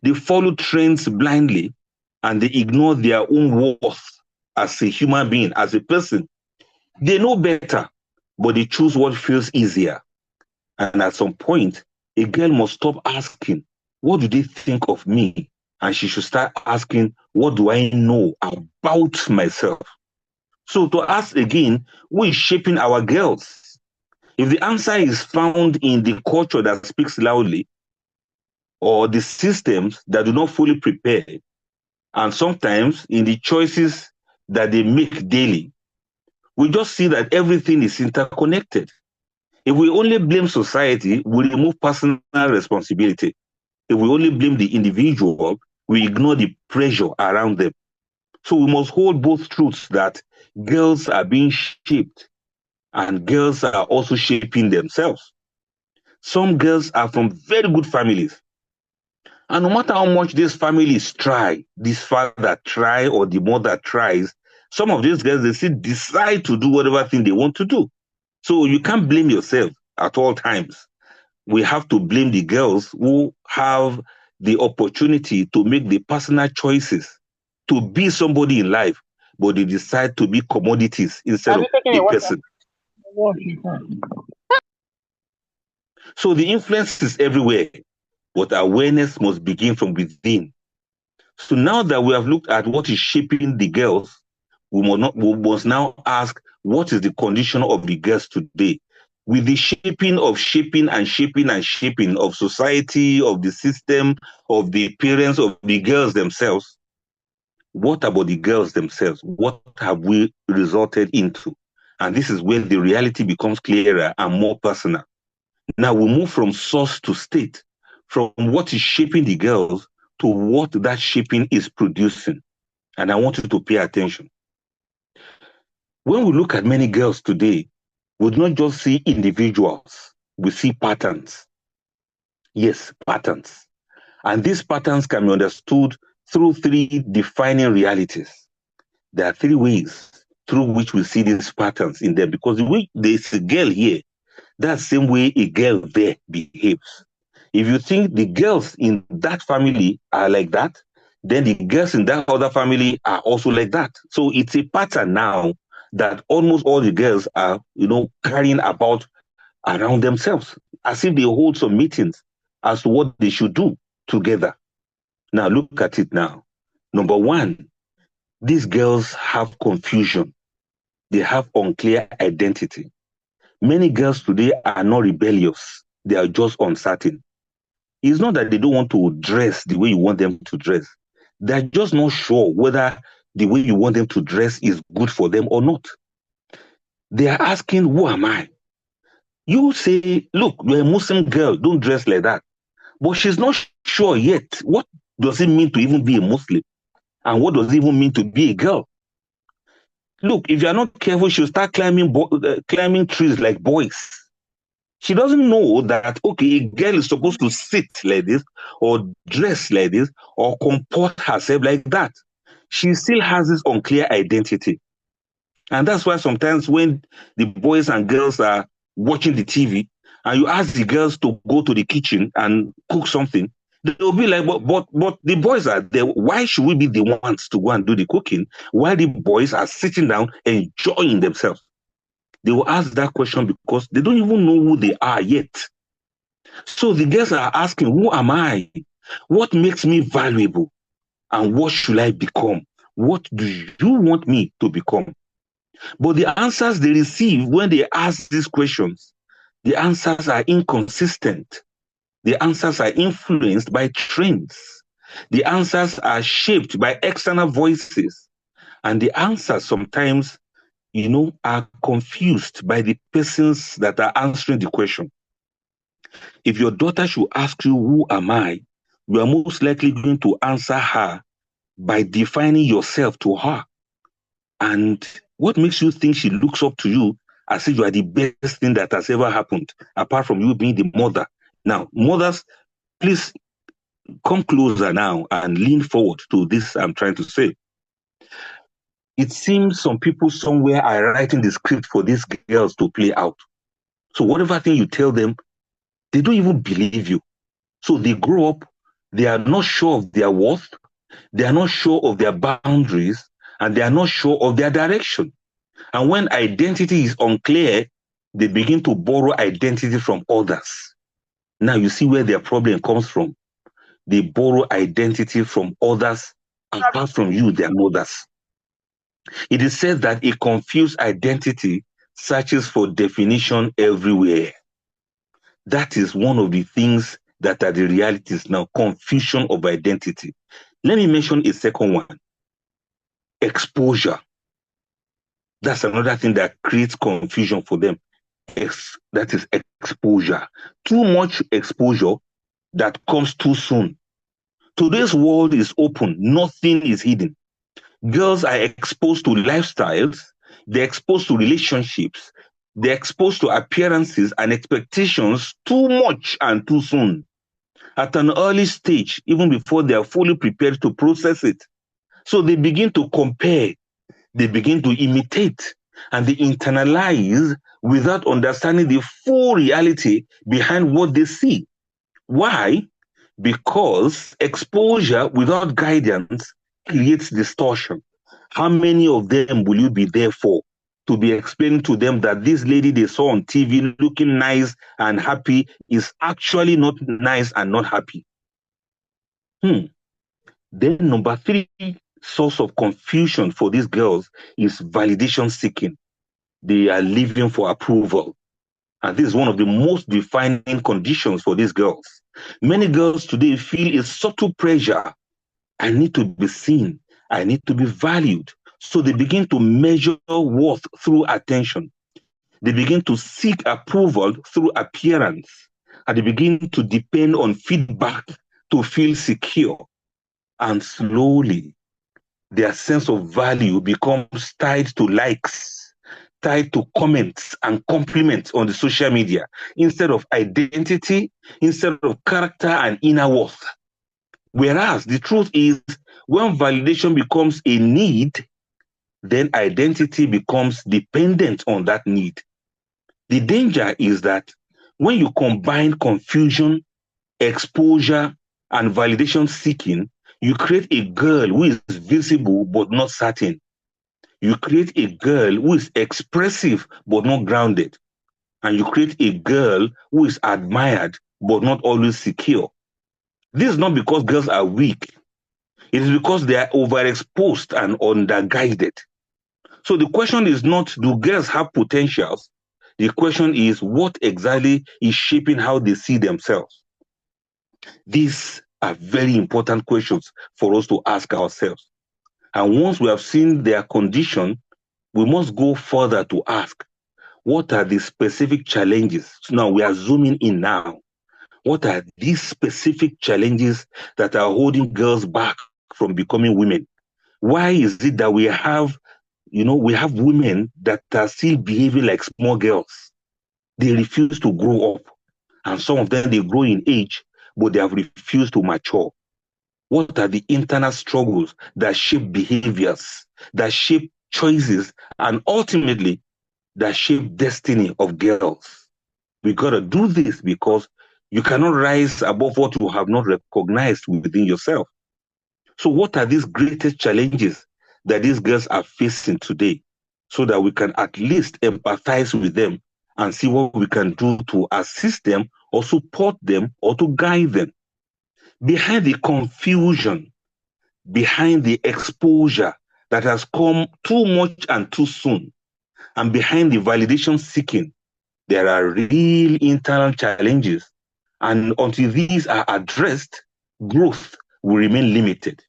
They follow trends blindly, and they ignore their own worth as a human being, as a person. They know better, but they choose what feels easier. And at some point, a girl must stop asking, what do they think of me? And she should start asking, what do I know about myself? So to ask again, who is shaping our girls? If the answer is found in the culture that speaks loudly, or the systems that do not fully prepare, and sometimes in the choices that they make daily, we just see that everything is interconnected. If we only blame society, we remove personal responsibility. If we only blame the individual, we ignore the pressure around them. So we must hold both truths, that girls are being shaped and girls are also shaping themselves. Some girls are from very good families. And no matter how much these families try, this father try or the mother tries, some of these girls, they still decide to do whatever thing they want to do. So you can't blame yourself at all times. We have to blame the girls who have the opportunity to make the personal choices to be somebody in life, but they decide to be commodities instead of a person. So the influence is everywhere, but awareness must begin from within. So now that we have looked at what is shaping the girls, we must now ask, what is the condition of the girls today? With the shaping of society, of the system, of the parents, of the girls themselves, what about the girls themselves? What have we resulted into? And this is when the reality becomes clearer and more personal. Now we move from source to state, from what is shaping the girls to what that shaping is producing. And I want you to pay attention. When we look at many girls today, we do not just see individuals, we see patterns. Yes, patterns. And these patterns can be understood through 3 defining realities. There are 3 ways through which we see these patterns in them, because the way there's a girl here, that's the same way a girl there behaves. If you think the girls in that family are like that, then the girls in that other family are also like that. So it's a pattern now that almost all the girls are, carrying about around themselves, as if they hold some meetings as to what they should do together. Now look at it now. Number 1, these girls have confusion. They have unclear identity. Many girls today are not rebellious. They are just uncertain. It's not that they don't want to dress the way you want them to dress. They're just not sure whether the way you want them to dress is good for them or not. They are asking, who am I? You say, look, you're a Muslim girl, don't dress like that. But she's not sure yet. What does it mean to even be a Muslim? And what does it even mean to be a girl? Look, if you're not careful, she'll start climbing trees like boys. She doesn't know that, okay, a girl is supposed to sit like this, or dress like this, or comport herself like that. She still has this unclear identity. And that's why sometimes when the boys and girls are watching the TV and you ask the girls to go to the kitchen and cook something, they'll be like, but the boys are there. Why should we be the ones to go and do the cooking while the boys are sitting down enjoying themselves? They will ask that question because they don't even know who they are yet. So the girls are asking, who am I? What makes me valuable? And what should I become? What do you want me to become? But the answers they receive when they ask these questions, the answers are inconsistent. The answers are influenced by trends. The answers are shaped by external voices. And the answers sometimes, are confused by the persons that are answering the question. If your daughter should ask you, who am I? You are most likely going to answer her by defining yourself to her. And what makes you think she looks up to you as if you are the best thing that has ever happened, apart from you being the mother? Now, mothers, please come closer now and lean forward to this I'm trying to say. It seems some people somewhere are writing the script for these girls to play out. So whatever thing you tell them, they don't even believe you. So they grow up, they are not sure of their worth, they are not sure of their boundaries, and they are not sure of their direction. And when identity is unclear, they begin to borrow identity from others. Now you see where their problem comes from. They borrow identity from others, apart from you, their mothers. It is said that a confused identity searches for definition everywhere. That is one of the things that are the realities now, confusion of identity. Let me mention a second one. Exposure. That's another thing that creates confusion for them. That is exposure. Too much exposure that comes too soon. Today's world is open. Nothing is hidden. Girls are exposed to lifestyles. They're exposed to relationships. They're exposed to appearances and expectations too much and too soon. At an early stage, even before they are fully prepared to process it. So they begin to compare. They begin to imitate. And they internalize without understanding the full reality behind what they see. Why? Because exposure without guidance creates distortion. How many of them will you be there for to be explaining to them that this lady they saw on TV looking nice and happy is actually not nice and not happy? Then number 3 source of confusion for these girls is validation seeking. They are living for approval. And this is one of the most defining conditions for these girls. Many girls today feel a subtle pressure. I need to be seen. I need to be valued. So they begin to measure worth through attention. They begin to seek approval through appearance. And they begin to depend on feedback to feel secure. And slowly, their sense of value becomes tied to likes, tied to comments and compliments on the social media, instead of identity, instead of character and inner worth. Whereas the truth is, when validation becomes a need, then identity becomes dependent on that need. The danger is that when you combine confusion, exposure, and validation seeking, you create a girl who is visible but not certain. You create a girl who is expressive but not grounded. And you create a girl who is admired but not always secure. This is not because girls are weak. It is because they are overexposed and underguided. So the question is not, do girls have potentials? The question is, what exactly is shaping how they see themselves? These are very important questions for us to ask ourselves. And once we have seen their condition, we must go further to ask, what are the specific challenges? So now we are zooming in now. What are these specific challenges that are holding girls back from becoming women? Why is it that we have women that are still behaving like small girls? They refuse to grow up. And some of them, they grow in age, but they have refused to mature. What are the internal struggles that shape behaviors, that shape choices, and ultimately that shape destiny of girls? We got to do this because you cannot rise above what you have not recognized within yourself. So what are these greatest challenges that these girls are facing today, so that we can at least empathize with them and see what we can do to assist them or support them or to guide them? Behind the confusion, behind the exposure that has come too much and too soon, and behind the validation seeking, there are real internal challenges. And until these are addressed, growth will remain limited.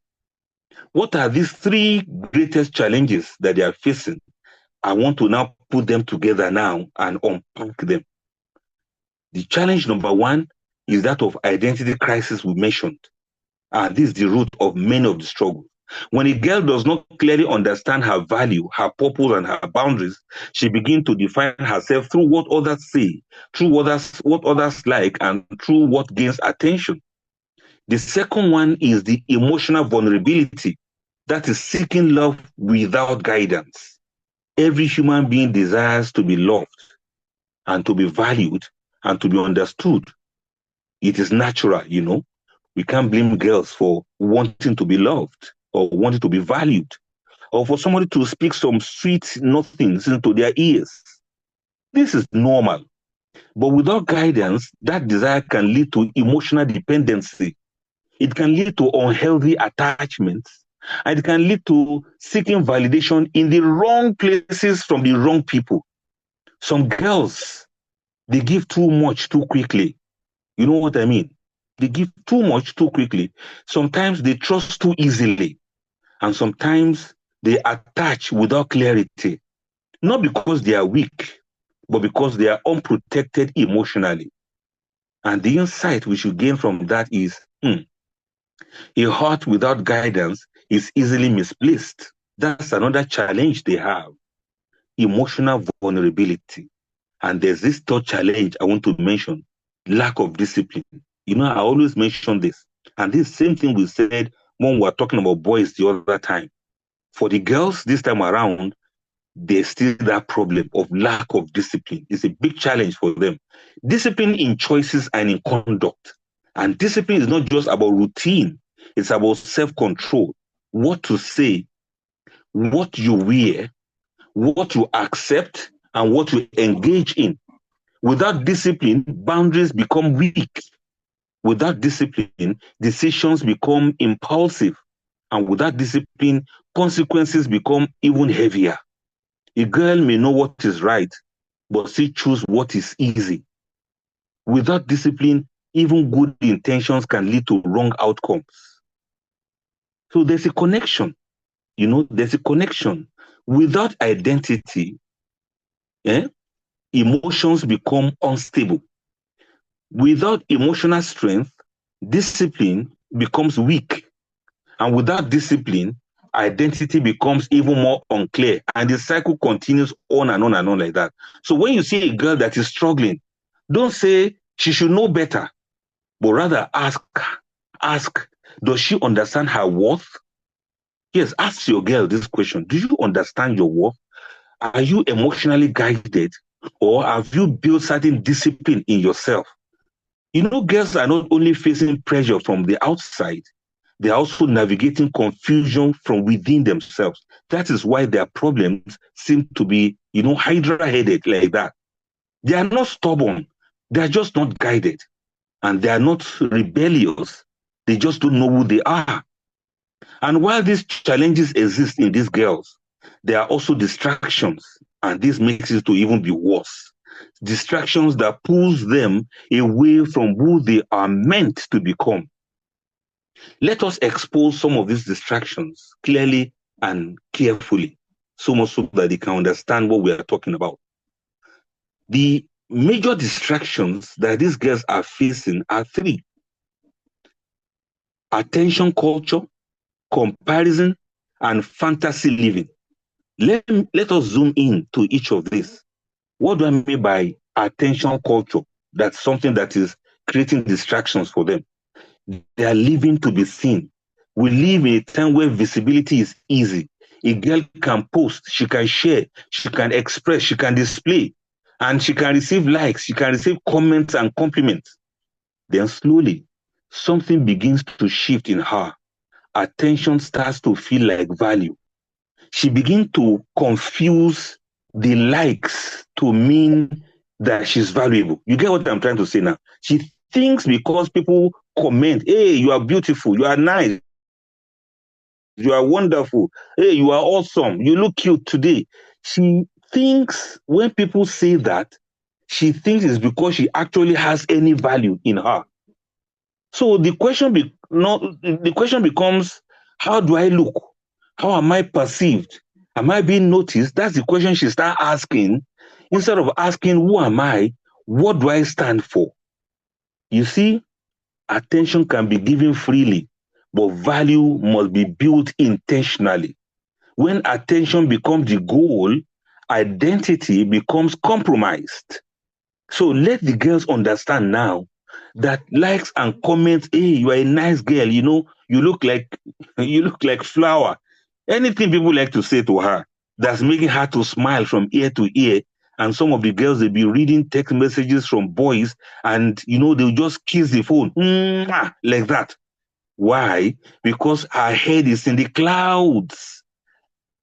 What are these three greatest challenges that they are facing? I want to now put them together now and unpack them. The challenge number one is that of identity crisis we mentioned. And this is the root of many of the struggles. When a girl does not clearly understand her value, her purpose, and her boundaries, she begins to define herself through what others say, through what others like, and through what gains attention. The second one is the emotional vulnerability, that is seeking love without guidance. Every human being desires to be loved and to be valued and to be understood. It is natural, you know. We can't blame girls for wanting to be loved or wanting to be valued, or for somebody to speak some sweet nothings into their ears. This is normal. But without guidance, that desire can lead to emotional dependency. It can lead to unhealthy attachments. And it can lead to seeking validation in the wrong places from the wrong people. Some girls, they give too much too quickly. You know what I mean? They give too much too quickly. Sometimes they trust too easily. And sometimes they attach without clarity. Not because they are weak, but because they are unprotected emotionally. And the insight we should gain from that is, a heart without guidance is easily misplaced. That's another challenge they have. Emotional vulnerability. And there's this third challenge I want to mention, lack of discipline. You know, I always mention this. And this same thing we said when we were talking about boys the other time. For the girls this time around, there's still that problem of lack of discipline. It's a big challenge for them. Discipline in choices and in conduct. And discipline is not just about routine. It's about self-control. What to say, what you wear, what you accept, and what you engage in. Without discipline, boundaries become weak. Without discipline, decisions become impulsive. And without discipline, consequences become even heavier. A girl may know what is right, but still choose what is easy. Without discipline, even good intentions can lead to wrong outcomes. So there's a connection. You know, there's a connection. Without identity, emotions become unstable. Without emotional strength, discipline becomes weak. And without discipline, identity becomes even more unclear. And the cycle continues on and on and on like that. So when you see a girl that is struggling, don't say she should know better, but rather ask, does she understand her worth? Yes, ask your girl this question. Do you understand your worth? Are you emotionally guided? Or have you built certain discipline in yourself? You know, girls are not only facing pressure from the outside, they're also navigating confusion from within themselves. That is why their problems seem to be, hydra-headed like that. They are not stubborn. They are just not guided. And they are not rebellious. They just don't know who they are. And while these challenges exist in these girls, there are also distractions. And this makes it to even be worse. Distractions that pulls them away from who they are meant to become. Let us expose some of these distractions clearly and carefully, so much so that they can understand what we are talking about. The major distractions that these girls are facing are three: attention culture, comparison, and fantasy living. Let us zoom in to each of these. What do I mean by attention culture. That's something that is creating distractions for them. They are living to be seen. We live in a time where visibility is easy. A girl can post, she can share, she can express, she can display, and she can receive likes, she can receive comments and compliments. Then slowly, something begins to shift in her. Attention starts to feel like value. She begins to confuse the likes to mean that she's valuable. You get what I'm trying to say now? She thinks because people comment, hey, you are beautiful, you are nice, you are wonderful, hey, you are awesome, you look cute today. She thinks when people say that, she thinks it's because she actually has any value in her. So the question becomes, how do I look? How am I perceived? Am I being noticed? That's the question she starts asking. Instead of asking, who am I? What do I stand for? You see, attention can be given freely, but value must be built intentionally. When attention becomes the goal, identity becomes compromised. So let the girls understand now that likes and comments, hey, you are a nice girl, you know, you look like flower. Anything people like to say to her that's making her to smile from ear to ear. And some of the girls, they'll be reading text messages from boys and, you know, they'll just kiss the phone like that. Why? Because her head is in the clouds.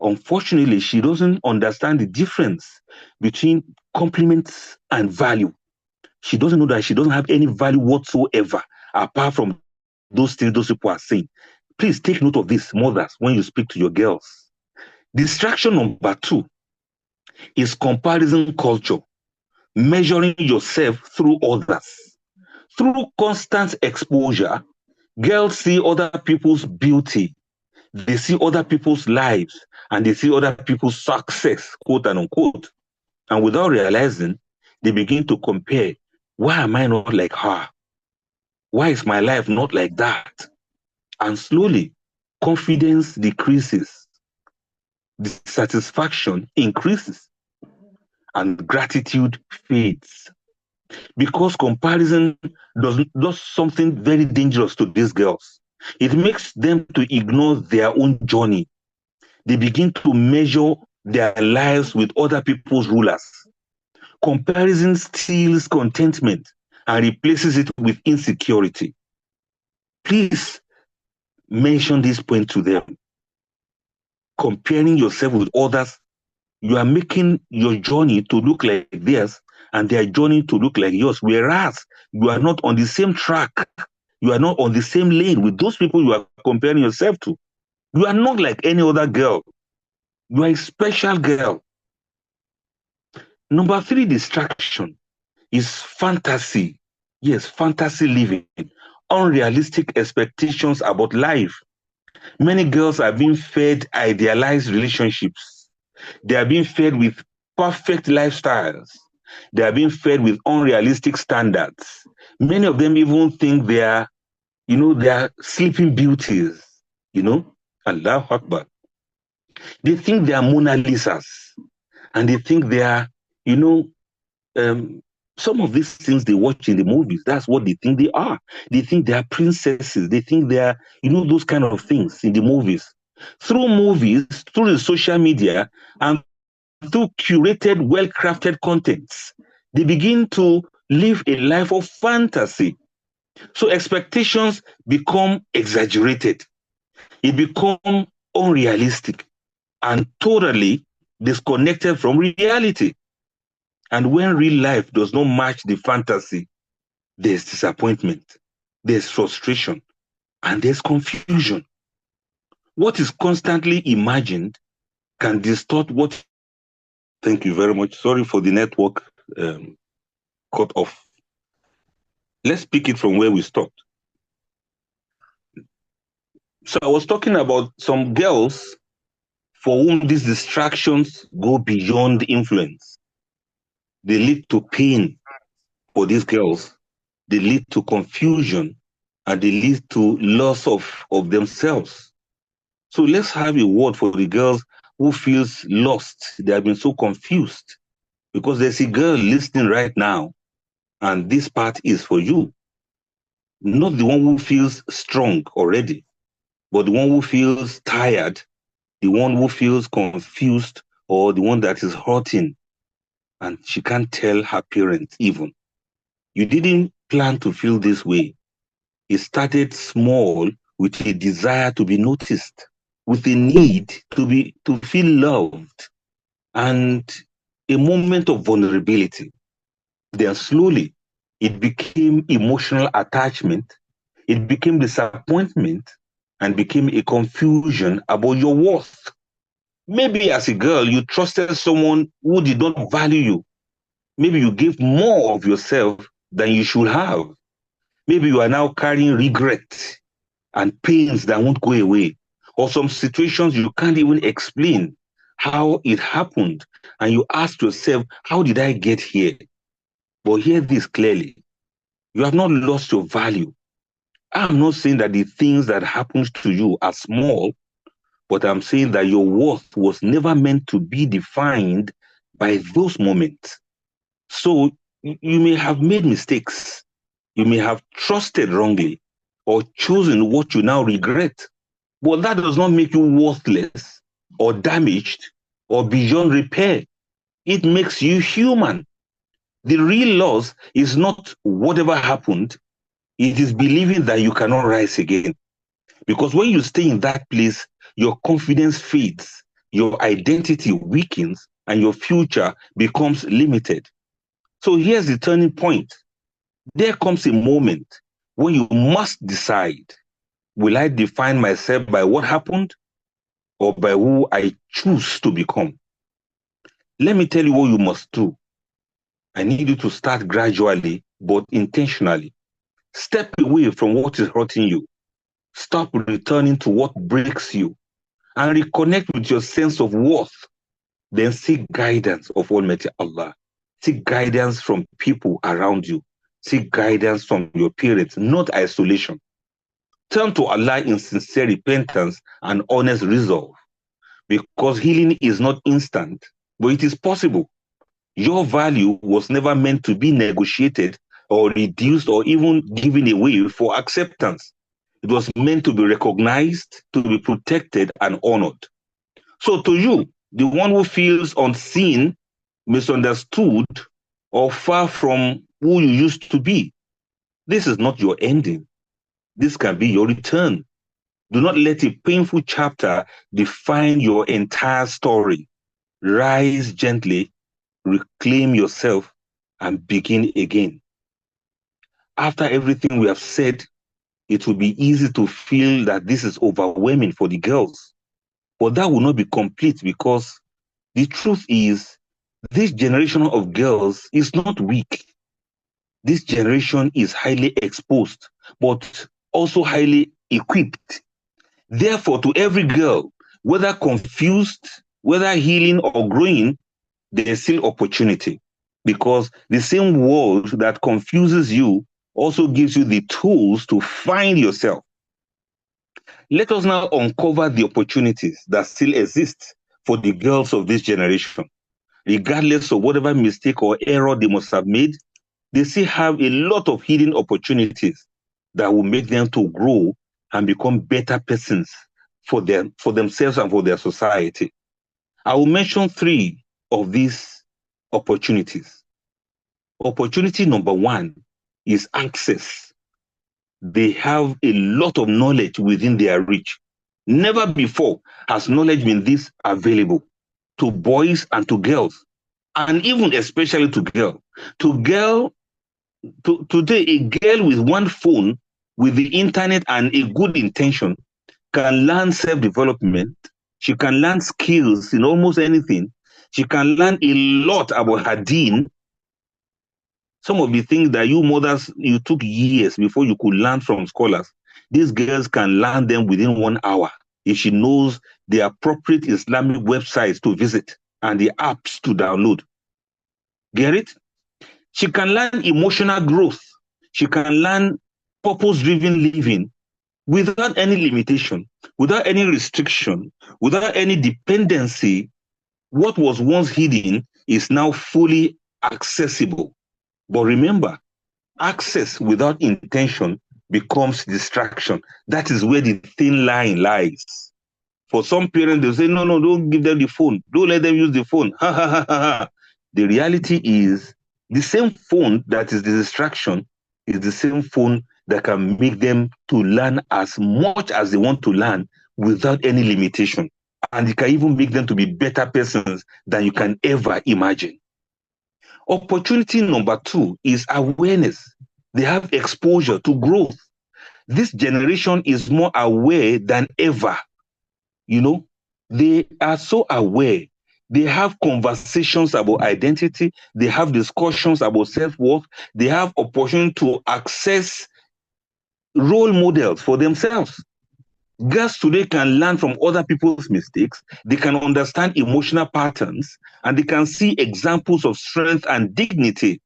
Unfortunately, she doesn't understand the difference between compliments and value. She doesn't know that she doesn't have any value whatsoever apart from those things those people are saying. Please take note of this, mothers, when you speak to your girls. Distraction number 2 is comparison culture, measuring yourself through others. Through constant exposure, girls see other people's beauty, they see other people's lives, and they see other people's success, quote and unquote. And without realizing, they begin to compare. Why am I not like her? Why is my life not like that? And slowly, confidence decreases, dissatisfaction increases, and gratitude fades. Because comparison does something very dangerous to these girls. It makes them to ignore their own journey. They begin to measure their lives with other people's rulers. Comparison steals contentment and replaces it with insecurity. Please mention this point to them. Comparing yourself with others, you are making your journey to look like theirs and their journey to look like yours, whereas you are not on the same track. You are not on the same lane with those people you are comparing yourself to. You are not like any other girl. You are a special girl. Number 3 distraction is fantasy. Yes, fantasy living. Unrealistic expectations about life. Many girls are being fed idealized relationships. They are being fed with perfect lifestyles. They are being fed with unrealistic standards. Many of them even think they are sleeping beauties, Allahu Akbar. They think they are Mona Lisas, and they think they are, some of these things they watch in the movies, that's what they think they are. They think they are princesses. They think they are, those kind of things in the movies. Through movies, through the social media, and through curated, well-crafted contents, they begin to live a life of fantasy. So expectations become exaggerated. It becomes unrealistic and totally disconnected from reality. And when real life does not match the fantasy, there's disappointment, there's frustration, and there's confusion. What is constantly imagined can distort what... Thank you very much. Sorry for the network cut off. Let's pick it from where we stopped. So I was talking about some girls for whom these distractions go beyond influence. They lead to pain for these girls. They lead to confusion, and they lead to loss of themselves. So let's have a word for the girls who feels lost. They have been so confused. Because there's a girl listening right now, and this part is for you. Not the one who feels strong already, but the one who feels tired, the one who feels confused, or the one that is hurting, and she can't tell her parents even. You didn't plan to feel this way. It started small with a desire to be noticed, with a need to feel loved, and a moment of vulnerability. Then slowly, it became emotional attachment, it became disappointment, and became a confusion about your worth. Maybe as a girl, you trusted someone who did not value you. Maybe you gave more of yourself than you should have. Maybe you are now carrying regret and pains that won't go away, or some situations you can't even explain how it happened. And you ask yourself, how did I get here? But hear this clearly. You have not lost your value. I'm not saying that the things that happens to you are small, but I'm saying that your worth was never meant to be defined by those moments. So you may have made mistakes. You may have trusted wrongly or chosen what you now regret. But that does not make you worthless or damaged or beyond repair. It makes you human. The real loss is not whatever happened, it is believing that you cannot rise again. Because when you stay in that place, your confidence fades, your identity weakens, and your future becomes limited. So here's the turning point. There comes a moment when you must decide, will I define myself by what happened or by who I choose to become? Let me tell you what you must do. I need you to start gradually but intentionally. Step away from what is hurting you. Stop returning to what breaks you and reconnect with your sense of worth. Then seek guidance of Almighty Allah. Seek guidance from people around you. Seek guidance from your parents, not isolation. Turn to Allah in sincere repentance and honest resolve, because healing is not instant, but it is possible. Your value was never meant to be negotiated or reduced or even given away for acceptance. It was meant to be recognized, to be protected and honored. So to you, the one who feels unseen, misunderstood, or far from who you used to be, this is not your ending. This can be your return. Do not let a painful chapter define your entire story. Rise gently, reclaim yourself, and begin again. After everything we have said, it will be easy to feel that this is overwhelming for the girls. But that will not be complete, because the truth is, this generation of girls is not weak. This generation is highly exposed, but also highly equipped. Therefore, to every girl, whether confused, whether healing or growing, there is still opportunity, because the same world that confuses you also gives you the tools to find yourself. Let us now uncover the opportunities that still exist for the girls of this generation. Regardless of whatever mistake or error they must have made, they still have a lot of hidden opportunities that will make them to grow and become better persons for themselves and for their society. I will mention 3 of these opportunities. Opportunity number 1 is access. They have a lot of knowledge within their reach. Never before has knowledge been this available to boys and to girls, and even especially to girls. Today, a girl with one phone, with the internet and a good intention, can learn self-development. She can learn skills in almost anything. She can learn a lot about her deen. Some of the things that you mothers, you took years before you could learn from scholars, these girls can learn them within 1 hour if she knows the appropriate Islamic websites to visit and the apps to download. Get it? She can learn emotional growth. She can learn purpose-driven living without any limitation, without any restriction, without any dependency. What was once hidden is now fully accessible. But remember, access without intention becomes distraction. That is where the thin line lies. For some parents, they'll say, no, don't give them the phone. Don't let them use the phone. Ha, ha, ha, ha, ha. The reality is the same phone that is the distraction is the same phone that can make them to learn as much as they want to learn without any limitation. And it can even make them to be better persons than you can ever imagine. Opportunity number 2 is awareness. They have exposure to growth. This generation is more aware than ever. They are so aware. They have conversations about identity. They have discussions about self-worth. They have opportunity to access role models for themselves. Girls today can learn from other people's mistakes. They can understand emotional patterns, and they can see examples of strength and dignity.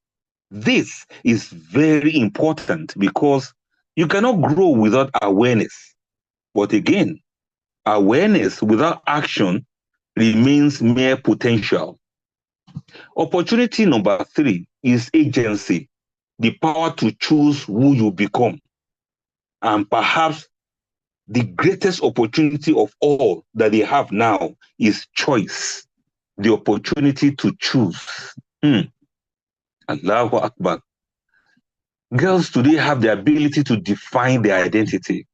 This is very important because you cannot grow without awareness. But again, awareness without action remains mere potential. Opportunity number 3 is agency, the power to choose who you become. And perhaps the greatest opportunity of all that they have now is choice, the opportunity to choose. Allahu Akbar. Girls today have the ability to define their identity.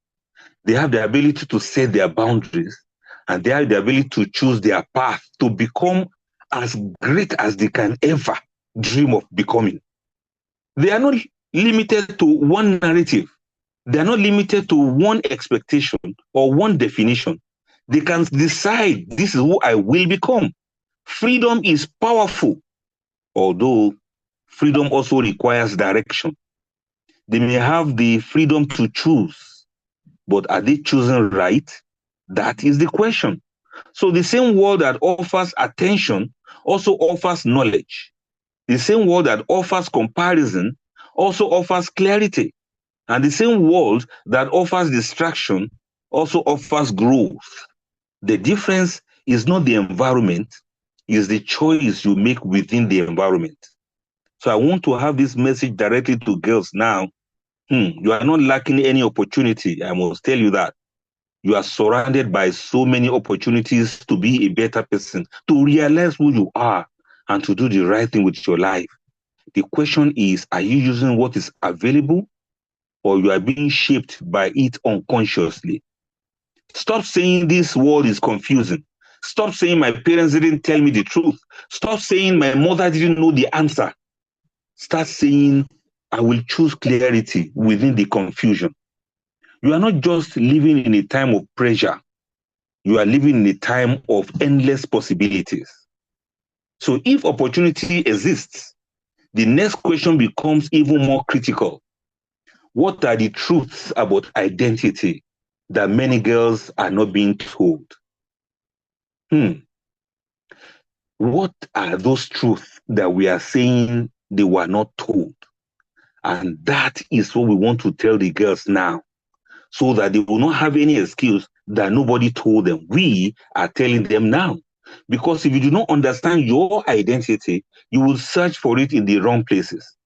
They have the ability to set their boundaries, and they have the ability to choose their path to become as great as they can ever dream of becoming. They are not limited to one narrative. They are not limited to one expectation or one definition. They can decide, this is who I will become. Freedom is powerful, although freedom also requires direction. They may have the freedom to choose, but are they choosing right? That is the question. So the same world that offers attention also offers knowledge. The same world that offers comparison also offers clarity. And the same world that offers distraction also offers growth. The difference is not the environment, it's the choice you make within the environment. So I want to have this message directly to girls now. You are not lacking any opportunity. I must tell you that. You are surrounded by so many opportunities to be a better person, to realize who you are, and to do the right thing with your life. The question is, are you using what is available, or you are being shaped by it unconsciously? Stop saying this world is confusing. Stop saying my parents didn't tell me the truth. Stop saying my mother didn't know the answer. Start saying, I will choose clarity within the confusion. You are not just living in a time of pressure. You are living in a time of endless possibilities. So if opportunity exists, the next question becomes even more critical. What are the truths about identity that many girls are not being told? What are those truths that we are saying they were not told? And that is what we want to tell the girls now, so that they will not have any excuse that nobody told them. We are telling them now. Because if you do not understand your identity, you will search for it in the wrong places.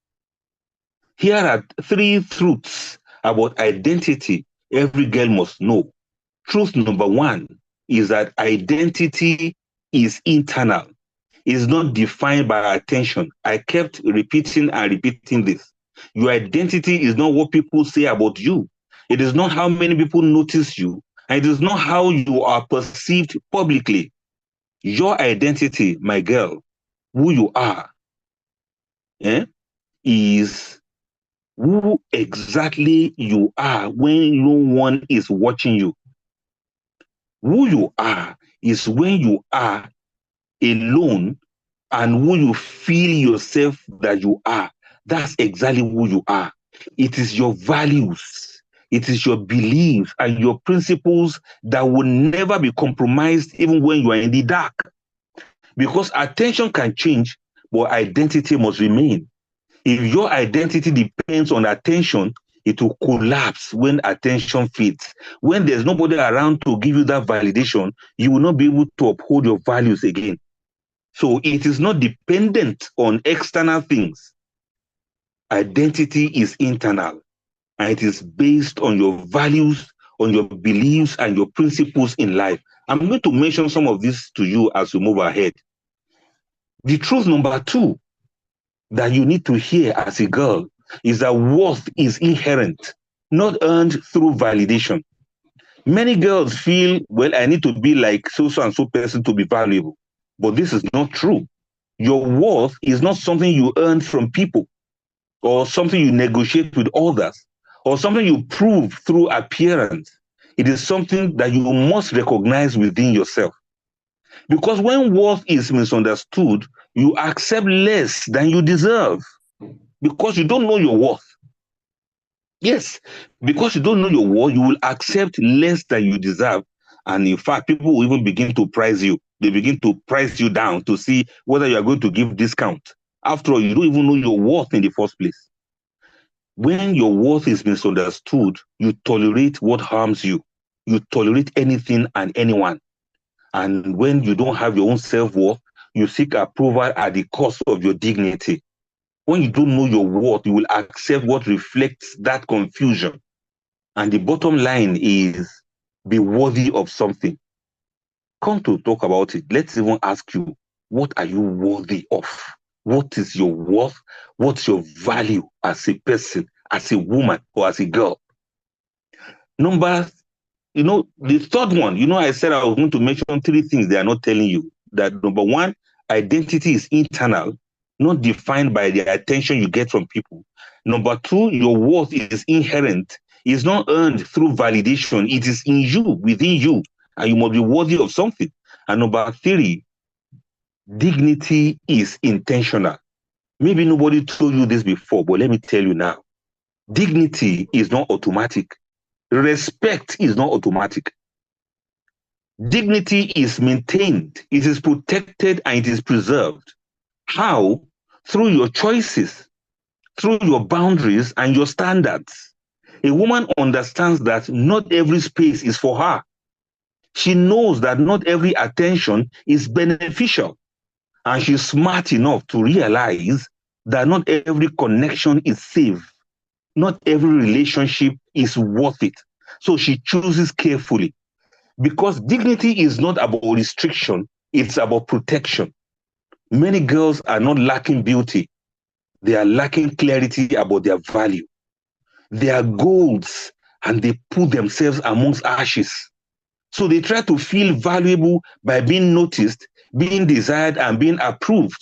Here are 3 truths about identity every girl must know. Truth number 1 is that identity is internal. It's not defined by attention. I kept repeating and repeating this. Your identity is not what people say about you. It is not how many people notice you. And it is not how you are perceived publicly. Your identity, my girl, who you are, is who exactly you are when no one is watching you. Who you are is when you are alone and who you feel yourself that you are. That's exactly who you are. It is your values, it is your beliefs and your principles that will never be compromised even when you are in the dark. Because attention can change, but identity must remain. If your identity depends on attention, it will collapse when attention fades. When there's nobody around to give you that validation, you will not be able to uphold your values again. So it is not dependent on external things. Identity is internal, and it is based on your values, on your beliefs, and your principles in life. I'm going to mention some of this to you as we move ahead. The truth number 2 that you need to hear as a girl is that worth is inherent, not earned through validation. Many girls feel, well, I need to be like so and so person to be valuable. But this is not true. Your worth is not something you earn from people, or something you negotiate with others, or something you prove through appearance. It is something that you must recognize within yourself. Because when worth is misunderstood, you accept less than you deserve because you don't know your worth. Yes, because you don't know your worth, you will accept less than you deserve. And in fact, people will even begin to price you. They begin to price you down to see whether you are going to give discount. After all, you don't even know your worth in the first place. When your worth is misunderstood, you tolerate what harms you. You tolerate anything and anyone. And when you don't have your own self-worth, you seek approval at the cost of your dignity. When you don't know your worth, you will accept what reflects that confusion. And the bottom line is, be worthy of something. Come to talk about it. Let's even ask you, what are you worthy of? What is your worth? What's your value as a person, as a woman, or as a girl? The third one, I said I was going to mention 3 things they are not telling you. That number 1, identity is internal, not defined by the attention you get from people. Number 2, your worth is inherent. It's not earned through validation. It is in you, within you, and you must be worthy of something. And number 3, dignity is intentional. Maybe nobody told you this before, but let me tell you now. Dignity is not automatic. Respect is not automatic. Dignity is maintained, it is protected, and it is preserved. How? Through your choices, through your boundaries and your standards. A woman understands that not every space is for her. She knows that not every attention is beneficial. And she's smart enough to realize that not every connection is safe. Not every relationship is worth it. So she chooses carefully. Because dignity is not about restriction, it's about protection. Many girls are not lacking beauty. They are lacking clarity about their value. They are golds, and they put themselves amongst ashes. So they try to feel valuable by being noticed, being desired, and being approved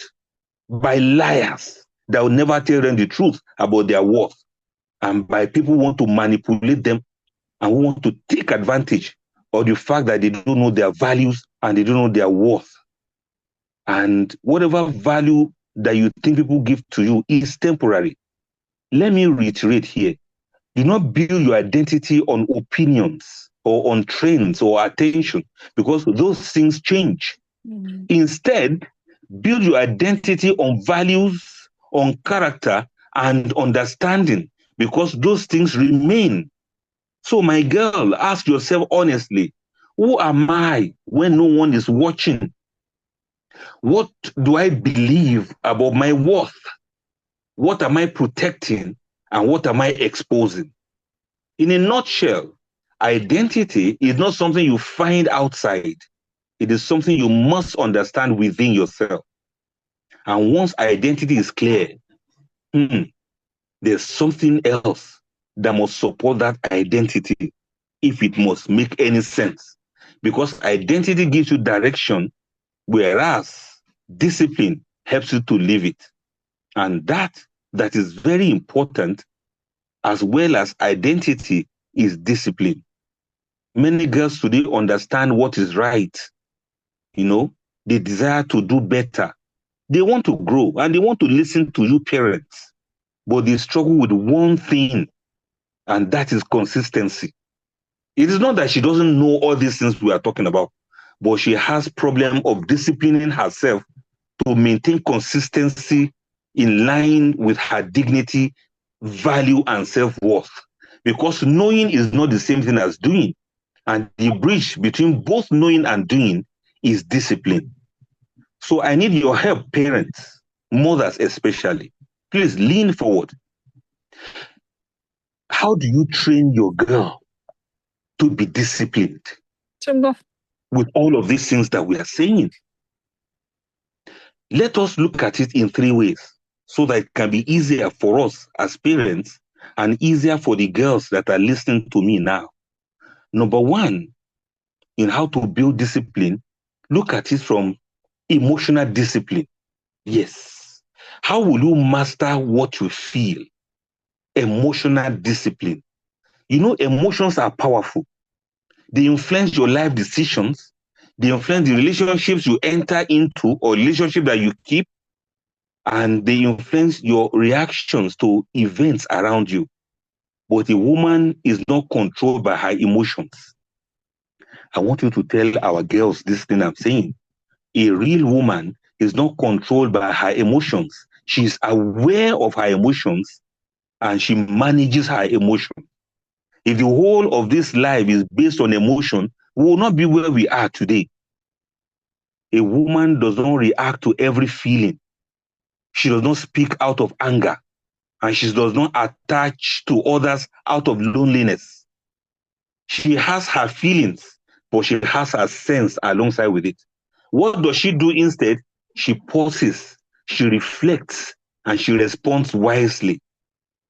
by liars that will never tell them the truth about their worth, and by people who want to manipulate them and who want to take advantage of the fact that they don't know their values and they don't know their worth. And whatever value that you think people give to you is temporary. Let me reiterate here. Do not build your identity on opinions or on trends or attention, because those things change. Mm-hmm. Instead, build your identity on values, on character, and understanding, because those things remain. So, my girl, ask yourself honestly, who am I when no one is watching? What do I believe about my worth? What am I protecting and what am I exposing? In a nutshell, identity is not something you find outside. It is something you must understand within yourself. And once identity is clear, there's something else that must support that identity if it must make any sense. Because identity gives you direction, whereas discipline helps you to live it. And that is very important, as well as identity is discipline. Many girls today understand what is right. They desire to do better. They want to grow and they want to listen to you parents, but they struggle with one thing, and that is consistency. It is not that she doesn't know all these things we are talking about, but she has problem of disciplining herself to maintain consistency in line with her dignity, value, and self-worth. Because knowing is not the same thing as doing. And the bridge between both knowing and doing is discipline. So I need your help, parents, mothers especially. Please lean forward. How do you train your girl to be disciplined with all of these things that we are saying? Let us look at it in 3 ways so that it can be easier for us as parents and easier for the girls that are listening to me now. Number one, in how to build discipline, look at it from emotional discipline. Yes. How will you master what you feel? Emotional discipline. You know, emotions are powerful. They influence your life decisions. They influence the relationships you enter into or relationship that you keep. And they influence your reactions to events around you. But a woman is not controlled by her emotions. I want you to tell our girls this thing I'm saying. A real woman is not controlled by her emotions. She's aware of her emotions and she manages her emotion. If the whole of this life is based on emotion, we will not be where we are today. A woman does not react to every feeling. She does not speak out of anger, and she does not attach to others out of loneliness. She has her feelings, but she has her sense alongside with it. What does she do instead? She pauses, she reflects, and she responds wisely.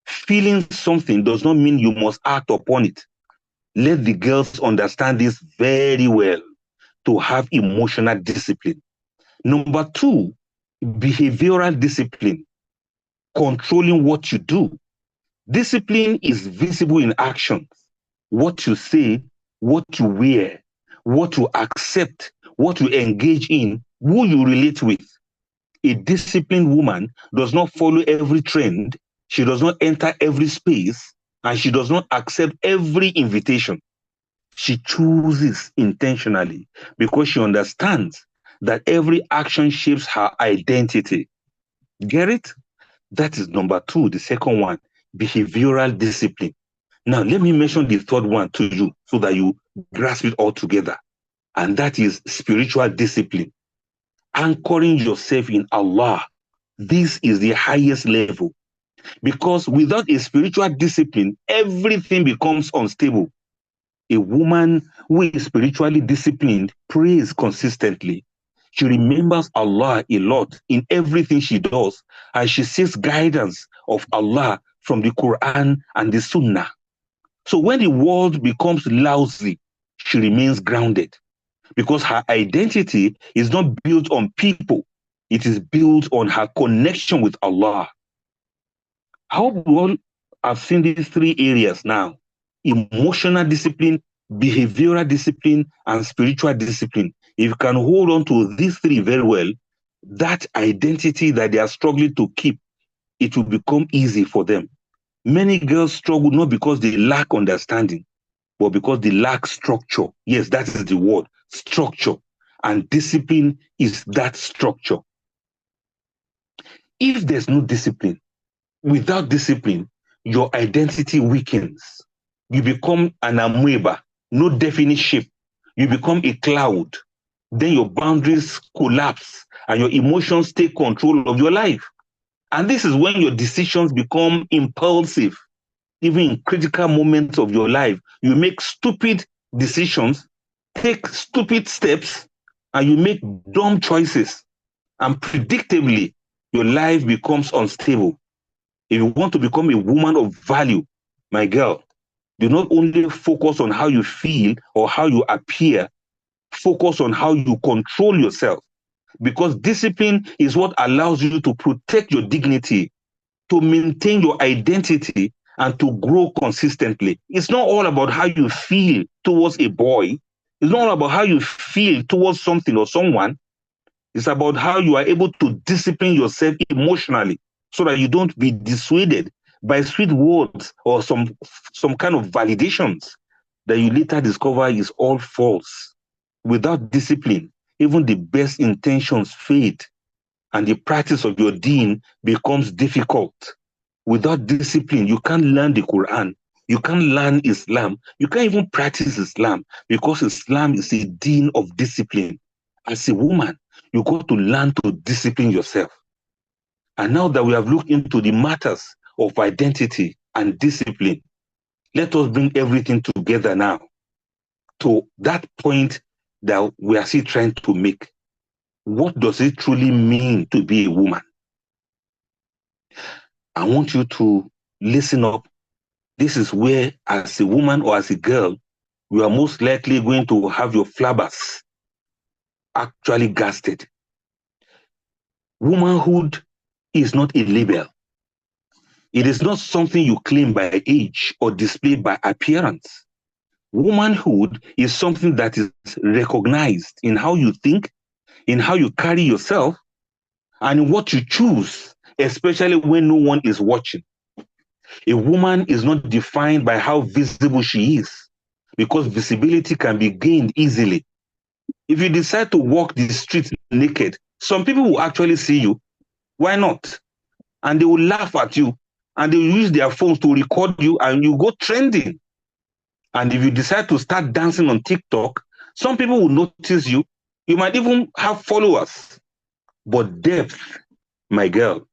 Feeling something does not mean you must act upon it. Let the girls understand this very well to have emotional discipline. Number two, behavioral discipline, controlling what you do. Discipline is visible in actions. What you say, what you wear, what you accept, what you engage in, who you relate with. A disciplined woman does not follow every trend. She does not enter every space, and she does not accept every invitation. She chooses intentionally because she understands that every action shapes her identity. Get it? That is number two, the second one, behavioral discipline. Now, let me mention the third one to you so that you grasp it all together. And that is spiritual discipline. Anchoring yourself in Allah. This is the highest level. Because without a spiritual discipline, everything becomes unstable. A woman who is spiritually disciplined prays consistently. She remembers Allah a lot in everything she does, and she seeks guidance of Allah from the Quran and the Sunnah. So when the world becomes lousy, she remains grounded because her identity is not built on people. It is built on her connection with Allah. I hope we all have seen these 3 areas now: emotional discipline, behavioral discipline, and spiritual discipline. If you can hold on to these 3 very well, that identity that they are struggling to keep, it will become easy for them. Many girls struggle not because they lack understanding, but because they lack structure. Yes, that is the word, structure. And discipline is that structure. If there's no discipline, without discipline, your identity weakens. You become an amoeba, no definite shape. You become a cloud. Then your boundaries collapse and your emotions take control of your life. And this is when your decisions become impulsive. Even in critical moments of your life, you make stupid decisions, take stupid steps, and you make dumb choices. And predictably, your life becomes unstable. If you want to become a woman of value, my girl, do not only focus on how you feel or how you appear, focus on how you control yourself. Because discipline is what allows you to protect your dignity, to maintain your identity, and to grow consistently. It's not all about how you feel towards a boy. It's not all about how you feel towards something or someone. It's about how you are able to discipline yourself emotionally so that you don't be dissuaded by sweet words or some kind of validations that you later discover is all false. Without discipline, even the best intentions fade and the practice of your deen becomes difficult. Without discipline, you can't learn the Quran. You can't learn Islam. You can't even practice Islam because Islam is a deen of discipline. As a woman, You got to learn to discipline yourself. And now that we have looked into the matters of identity and discipline, let us bring everything together now to that point that we are still trying to make. What does it truly mean to be a woman? I want you to listen up. This is where, as a woman or as a girl, you are most likely going to have your flabbers actually gasted. Womanhood is not a label. It is not something you claim by age or display by appearance. Womanhood is something that is recognized in how you think, in how you carry yourself, and in what you choose, especially when no one is watching. A woman is not defined by how visible she is, because visibility can be gained easily. If you decide to walk the street naked, some people will actually see you. Why not? And they will laugh at you, and they will use their phones to record you, and you go trending. And if you decide to start dancing on TikTok, some people will notice you. You might even have followers. But depth, my girl,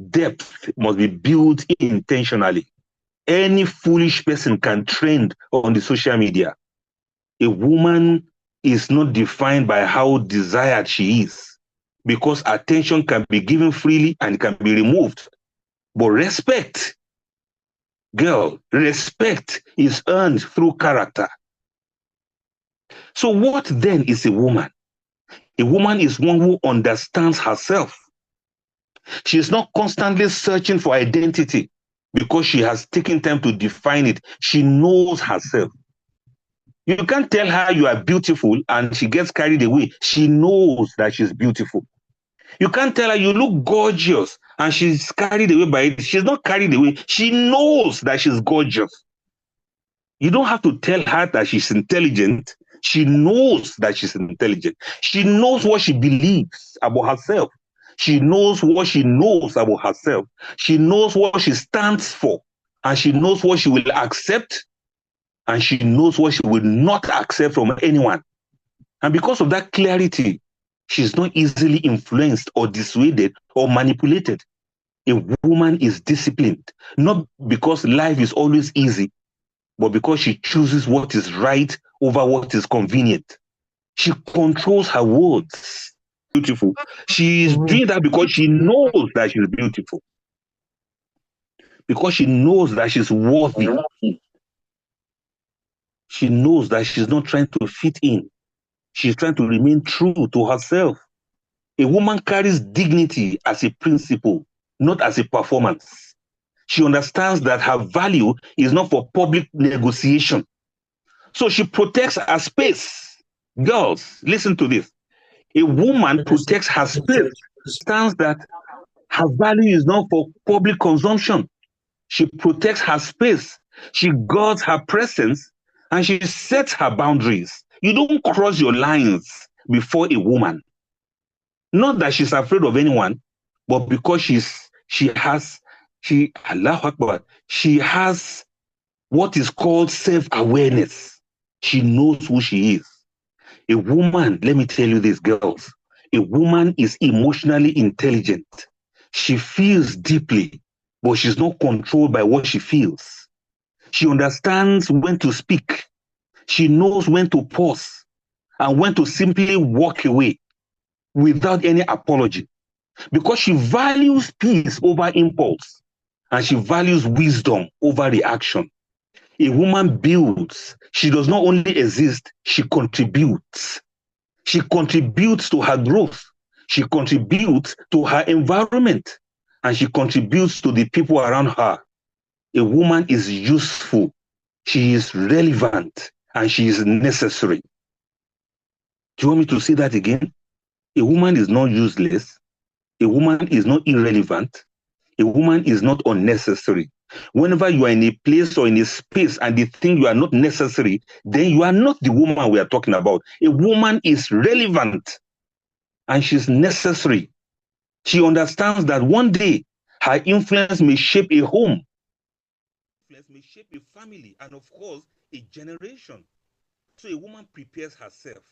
depth must be built intentionally. Any foolish person can trend on the social media. A woman is not defined by how desired she is, because attention can be given freely and can be removed. But respect, girl, respect is earned through character. So what then is a woman? A woman is one who understands herself. She is not constantly searching for identity because she has taken time to define it. She knows herself. You can't tell her you are beautiful and she gets carried away. She knows that she's beautiful. You can't tell her you look gorgeous and she's carried away by it. She's not carried away. She knows that she's gorgeous. You don't have to tell her that she's intelligent. She knows that she's intelligent. She knows what she believes about herself. She knows what she knows about herself. She knows what she stands for. And she knows what she will accept. And she knows what she will not accept from anyone. And because of that clarity, she's not easily influenced or dissuaded or manipulated. A woman is disciplined, not because life is always easy, but because she chooses what is right over what is convenient. She controls her words. Beautiful. She is doing that because she knows that she's beautiful. Because she knows that she's worthy. She knows that she's not trying to fit in. She's trying to remain true to herself. A woman carries dignity as a principle, not as a performance. She understands that her value is not for public negotiation. So she protects her space. Girls, listen to this. A woman protects her space. Understands that her value is not for public consumption. She protects her space. She guards her presence, and she sets her boundaries. You don't cross your lines before a woman. Not that she's afraid of anyone, but because she has what is called self-awareness. She knows who she is. A woman, let me tell you this, girls, a woman is emotionally intelligent. She feels deeply, but she's not controlled by what she feels. She understands when to speak. She knows when to pause and when to simply walk away without any apology, because she values peace over impulse and she values wisdom over reaction. A woman builds. She does not only exist, she contributes. She contributes to her growth. She contributes to her environment. And she contributes to the people around her. A woman is useful. She is relevant. And she is necessary. Do you want me to say that again? A woman is not useless. A woman is not irrelevant. A woman is not unnecessary. Whenever you are in a place or in a space and they think you are not necessary, then you are not the woman we are talking about. A woman is relevant and she's necessary. She understands that one day her influence may shape a home, may shape a family, and of course, a generation. So a woman prepares herself,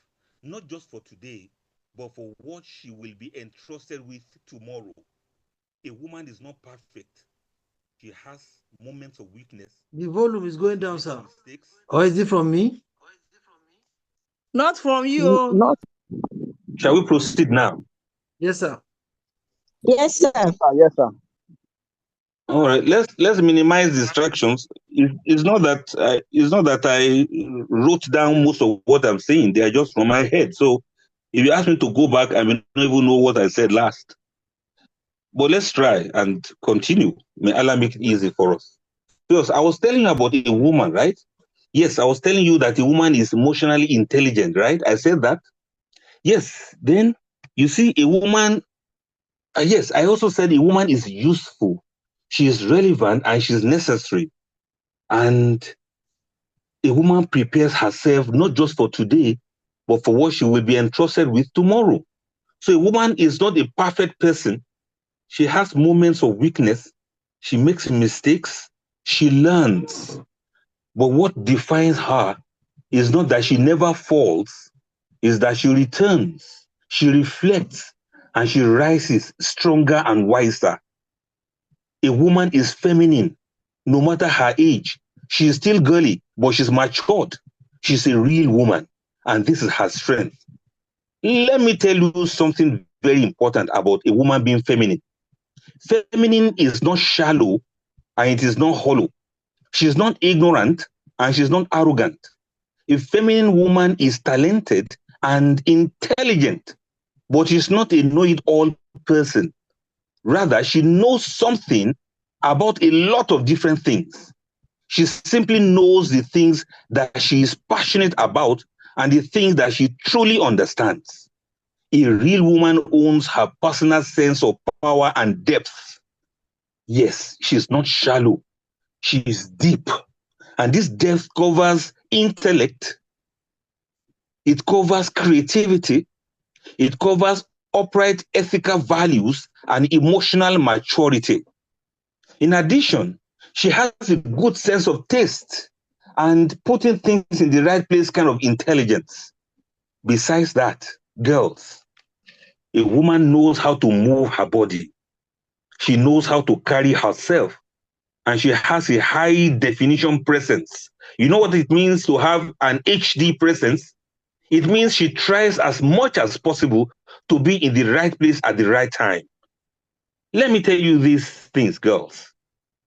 not just for today, but for what she will be entrusted with tomorrow. A woman is not perfect. She has moments of weakness. The volume is going down, Makes sir. mistakes. Or is it from me? Not from you. Not. Shall we proceed now? Yes, sir. Yes, sir. Yes, sir. All right. Let's minimize distractions. It's not that I wrote down most of what I'm saying. They are just from my head. So if you ask me to go back, I will not even know what I said last. But let's try and continue. May Allah make it easy for us. Because I was telling you about a woman, right? Yes, I was telling you that a woman is emotionally intelligent, right? I said that. Yes. Then you see a woman. Yes, I also said a woman is useful. She is relevant and she's necessary. And a woman prepares herself not just for today, but for what she will be entrusted with tomorrow. So a woman is not a perfect person. She has moments of weakness. She makes mistakes. She learns. But what defines her is not that she never falls, is that she returns, she reflects, and she rises stronger and wiser. A woman is feminine, no matter her age. She is still girly, but she's matured. She's a real woman, and this is her strength. Let me tell you something very important about a woman being feminine. Feminine is not shallow and it is not hollow. She's not ignorant and she's not arrogant. A feminine woman is talented and intelligent, but she's not a know-it-all person. Rather, she knows something about a lot of different things. She simply knows the things that she is passionate about and the things that she truly understands. A real woman owns her personal sense of power and depth. Yes, she's not shallow. She is deep. And this depth covers intellect. It covers creativity. It covers upright ethical values and emotional maturity. In addition, she has a good sense of taste and putting things in the right place kind of intelligence. Besides that, girls, a woman knows how to move her body. She knows how to carry herself, and she has a high definition presence. You know what it means to have an HD presence? It means she tries as much as possible to be in the right place at the right time. Let me tell you these things, girls.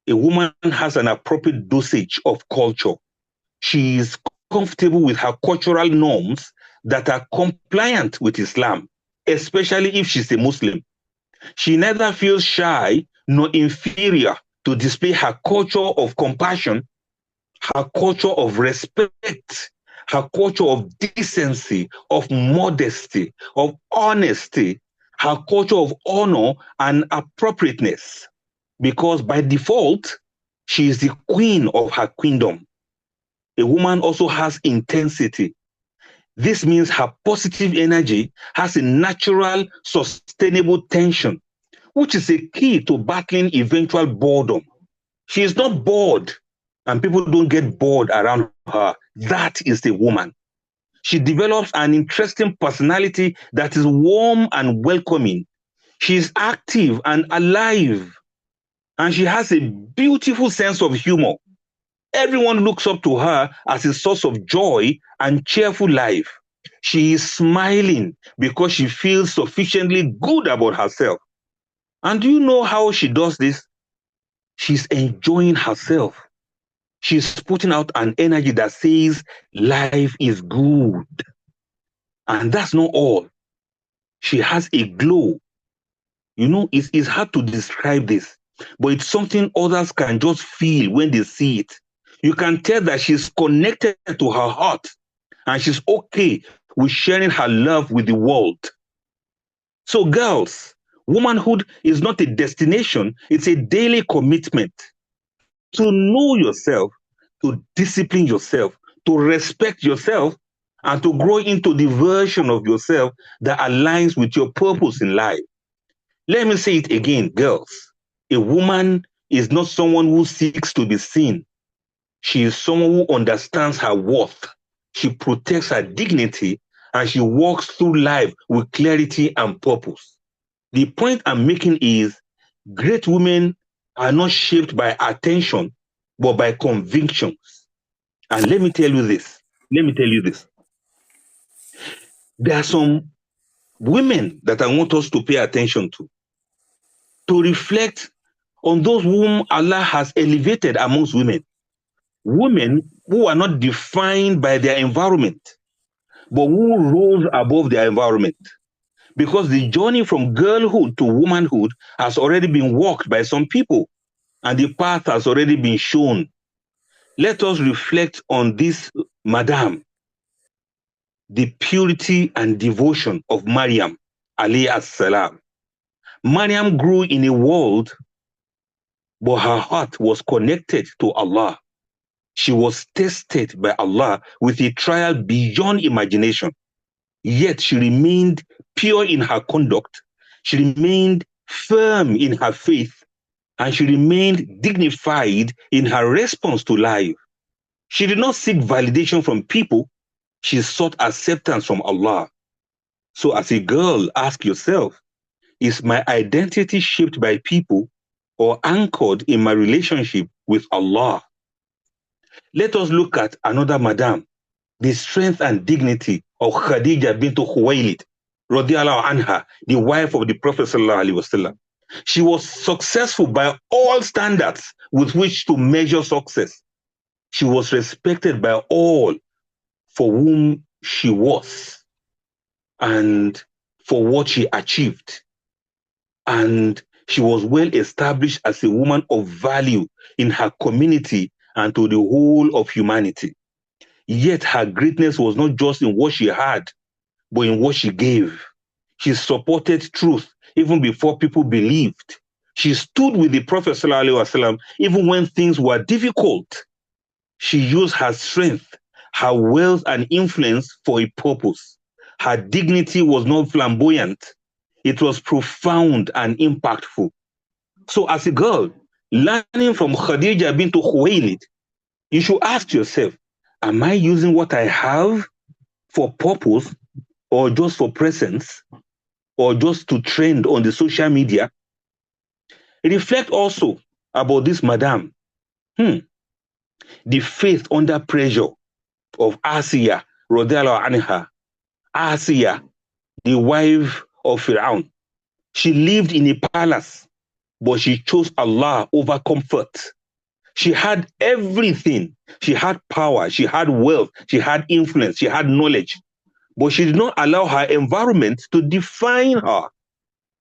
A woman has an appropriate dosage of culture. She is comfortable with her cultural norms that are compliant with Islam, especially if she's a Muslim. She neither feels shy nor inferior to display her culture of compassion, her culture of respect, her culture of decency, of modesty, of honesty, her culture of honor and appropriateness. Because by default, she is the queen of her kingdom. A woman also has intensity. This means her positive energy has a natural, sustainable tension, which is a key to battling eventual boredom. She is not bored, and people don't get bored around her. That is the woman. She develops an interesting personality that is warm and welcoming. She is active and alive, and she has a beautiful sense of humor. Everyone looks up to her as a source of joy and cheerful life. She is smiling because she feels sufficiently good about herself. And do you know how she does this? She's enjoying herself. She's putting out an energy that says life is good. And that's not all. She has a glow. You know, it's hard to describe this, but it's something others can just feel when they see it. You can tell that she's connected to her heart and she's okay with sharing her love with the world. So, girls, womanhood is not a destination, it's a daily commitment to know yourself, to discipline yourself, to respect yourself, and to grow into the version of yourself that aligns with your purpose in life. Let me say it again, girls. A woman is not someone who seeks to be seen. She is someone who understands her worth. She protects her dignity and she walks through life with clarity and purpose. The point I'm making is great women are not shaped by attention, but by convictions. And let me tell you this. There are some women that I want us to pay attention to reflect on those whom Allah has elevated amongst women. Women who are not defined by their environment, but who rose above their environment. Because the journey from girlhood to womanhood has already been walked by some people, and the path has already been shown. Let us reflect on this madam, the purity and devotion of Maryam, alayhi salam. Maryam grew in a world, but her heart was connected to Allah. She was tested by Allah with a trial beyond imagination. Yet she remained pure in her conduct. She remained firm in her faith, and she remained dignified in her response to life. She did not seek validation from people. She sought acceptance from Allah. So as a girl, ask yourself, is my identity shaped by people or anchored in my relationship with Allah? Let us look at another madam, the strength and dignity of Khadija bint Khuwaylid, radiallahu anha, the wife of the Prophet sallallahu alaihi wasallam. She was successful by all standards with which to measure success. She was respected by all for whom she was and for what she achieved. And she was well established as a woman of value in her community and to the whole of humanity. Yet her greatness was not just in what she had, but in what she gave. She supported truth even before people believed. She stood with the Prophet ﷺ even when things were difficult. She used her strength, her wealth and influence for a purpose. Her dignity was not flamboyant. It was profound and impactful. So as a girl, learning from Khadija bint Khuwaylid, you should ask yourself, am I using what I have for purpose or just for presence or just to trend on the social media? Reflect also about this madam. The faith under pressure of Asiya, radiallahu anha. Asiya, the wife of Pharaoh. She lived in a palace, but she chose Allah over comfort. She had everything. She had power, she had wealth, she had influence, she had knowledge, but she did not allow her environment to define her.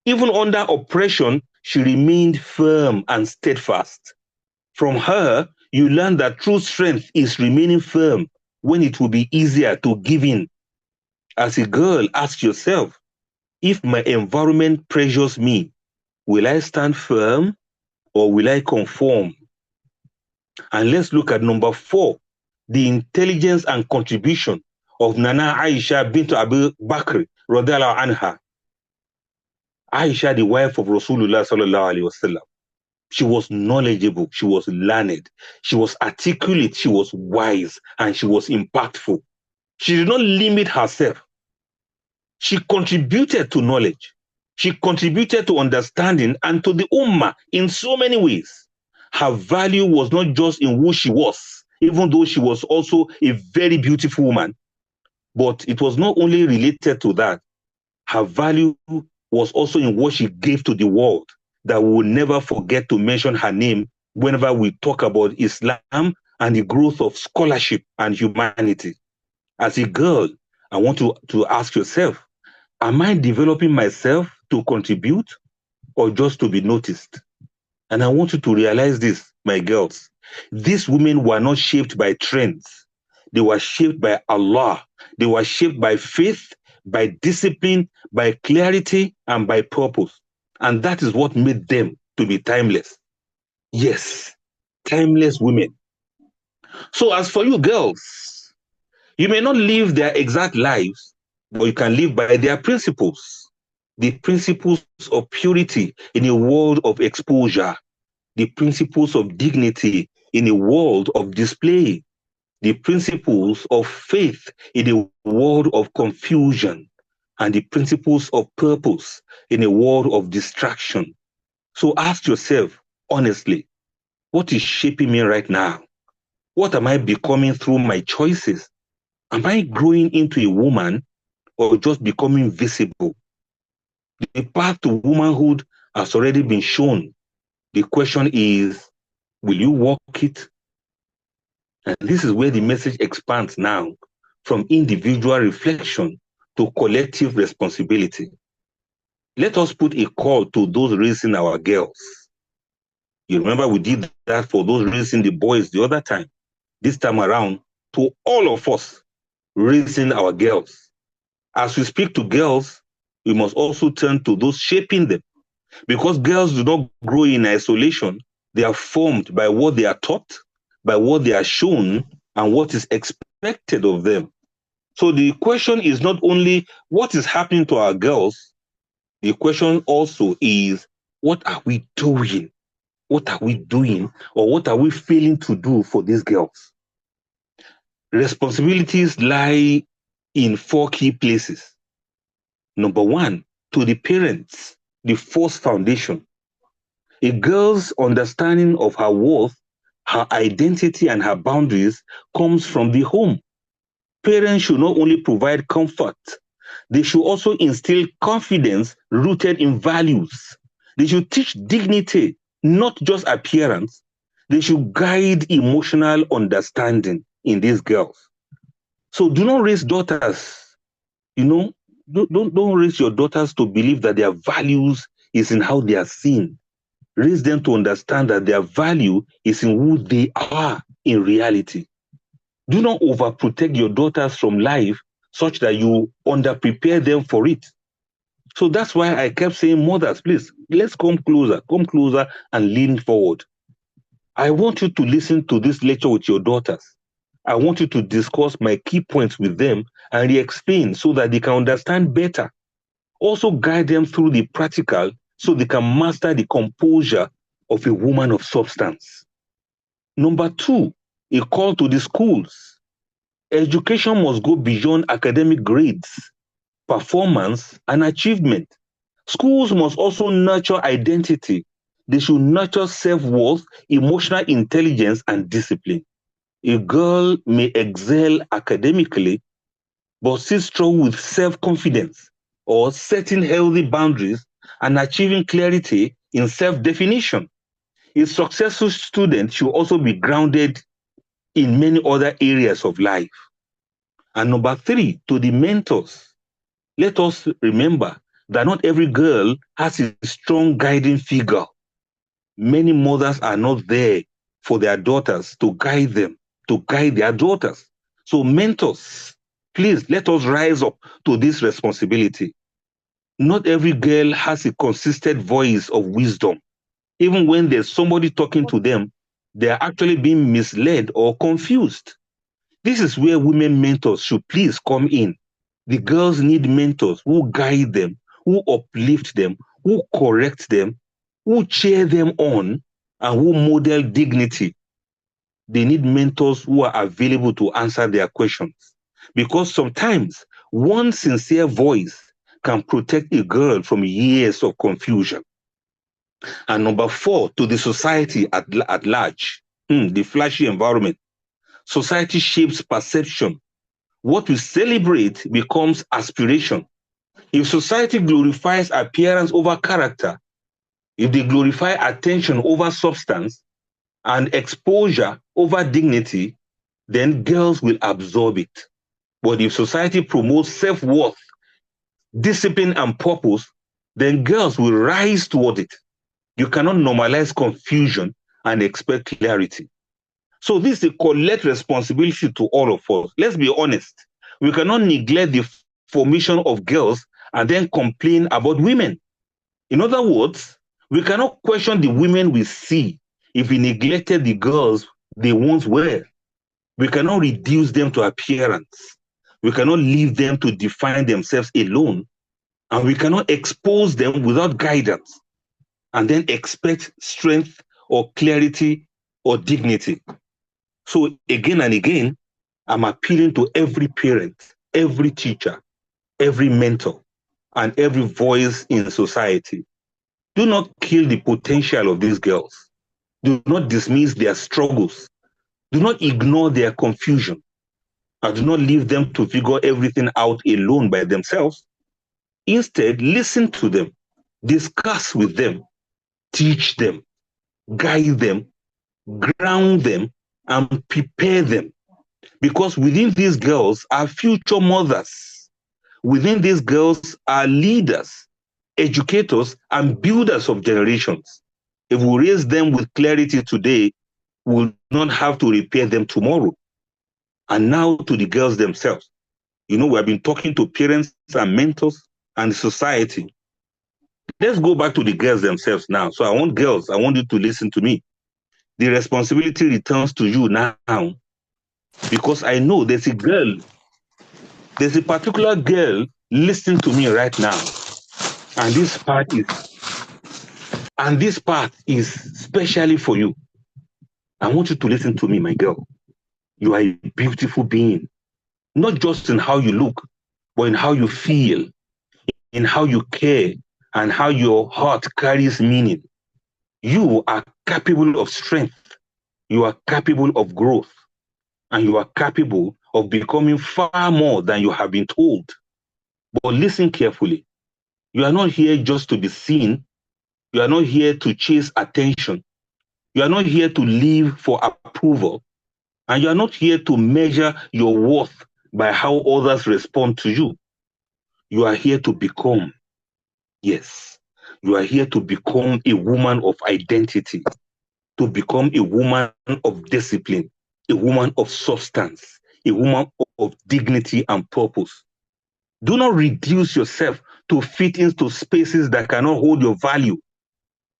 Even under oppression, she remained firm and steadfast. From her, you learn that true strength is remaining firm when it will be easier to give in. As a girl, ask yourself, if my environment pressures me, will I stand firm or will I conform? And let's look at number 4, the intelligence and contribution of Nana Aisha bint Abu Bakr radiallahu anha. Aisha, the wife of Rasulullah sallallahu alaihi wasallam. She was knowledgeable, she was learned, she was articulate, she was wise, and she was impactful. She did not limit herself. She contributed to knowledge. She contributed to understanding and to the ummah in so many ways. Her value was not just in who she was, even though she was also a very beautiful woman, but it was not only related to that. Her value was also in what she gave to the world, that we will never forget to mention her name whenever we talk about Islam and the growth of scholarship and humanity. As a girl, I want to ask yourself, am I developing myself to contribute or just to be noticed? And I want you to realize this, my girls. These women were not shaped by trends. They were shaped by Allah. They were shaped by faith, by discipline, by clarity, and by purpose. And that is what made them to be timeless. Yes, timeless women. So as for you girls, you may not live their exact lives, but you can live by their principles. The principles of purity in a world of exposure. The principles of dignity in a world of display. the principles of faith in a world of confusion, and the principles of purpose in a world of distraction. So ask yourself, honestly, what is shaping me right now? What am I becoming through my choices? Am I growing into a woman or just becoming visible? The path to womanhood has already been shown. The question is, will you walk it? And this is where the message expands now from individual reflection to collective responsibility. Let us put a call to those raising our girls. You remember we did that for those raising the boys the other time. This time around, to all of us raising our girls. As we speak to girls, we must also turn to those shaping them. Because girls do not grow in isolation. They are formed by what they are taught, by what they are shown, and what is expected of them. So the question is not only what is happening to our girls, the question also is, what are we doing? What are we doing, or what are we failing to do for these girls? Responsibilities lie in 4 key places. Number 1, to the parents, the first foundation. A girl's understanding of her worth, her identity, and her boundaries comes from the home. Parents should not only provide comfort, they should also instill confidence rooted in values. They should teach dignity, not just appearance. They should guide emotional understanding in these girls. So do not raise daughters, don't raise your daughters to believe that their values is in how they are seen. Raise them to understand that their value is in who they are in reality. Do not overprotect your daughters from life such that you underprepare them for it. So that's why I kept saying, mothers, please, let's come closer and lean forward. I want you to listen to this lecture with your daughters. I want you to discuss my key points with them and re-explain so that they can understand better. Also guide them through the practical so they can master the composure of a woman of substance. Number 2, a call to the schools. Education must go beyond academic grades, performance, and achievement. Schools must also nurture identity. They should nurture self-worth, emotional intelligence, and discipline. A girl may excel academically, but still struggle with self-confidence or setting healthy boundaries and achieving clarity in self-definition. A successful student should also be grounded in many other areas of life. And number 3, to the mentors. Let us remember that not every girl has a strong guiding figure. Many mothers are not there for their daughters to guide them, to guide their daughters. So mentors, please let us rise up to this responsibility. Not every girl has a consistent voice of wisdom. Even when there's somebody talking to them, they are actually being misled or confused. This is where women mentors should please come in. The girls need mentors who guide them, who uplift them, who correct them, who cheer them on, and who model dignity. They need mentors who are available to answer their questions. Because sometimes one sincere voice can protect a girl from years of confusion. And number 4, to the society at large, the flashy environment. Society shapes perception. What we celebrate becomes aspiration. If society glorifies appearance over character, if they glorify attention over substance and exposure over dignity, then girls will absorb it. But if society promotes self-worth, discipline, and purpose, then girls will rise toward it. You cannot normalize confusion and expect clarity. So this is a collective responsibility to all of us. Let's be honest. We cannot neglect the formation of girls and then complain about women. In other words, we cannot question the women we see if we neglected the girls they once were. We cannot reduce them to appearance. We cannot leave them to define themselves alone. And we cannot expose them without guidance and then expect strength or clarity or dignity. So again and again, I'm appealing to every parent, every teacher, every mentor, and every voice in society. Do not kill the potential of these girls. Do not dismiss their struggles. Do not ignore their confusion. And do not leave them to figure everything out alone by themselves. Instead, listen to them, discuss with them, teach them, guide them, ground them, and prepare them. Because within these girls are future mothers. Within these girls are leaders, educators, and builders of generations. If we raise them with clarity today, we will not have to repair them tomorrow. And now to the girls themselves. We have been talking to parents and mentors and society. Let's go back to the girls themselves now. So I want you to listen to me. The responsibility returns to you now, because I know there's a particular girl listening to me right now. And this part is specially for you. I want you to listen to me, my girl. You are a beautiful being, not just in how you look, but in how you feel, in how you care, and how your heart carries meaning. You are capable of strength. You are capable of growth. And you are capable of becoming far more than you have been told. But listen carefully. You are not here just to be seen. You are not here to chase attention. You are not here to live for approval. And you are not here to measure your worth by how others respond to you. You are here to become. Yes, you are here to become a woman of identity, to become a woman of discipline, a woman of substance, a woman of dignity and purpose. Do not reduce yourself to fit into spaces that cannot hold your value.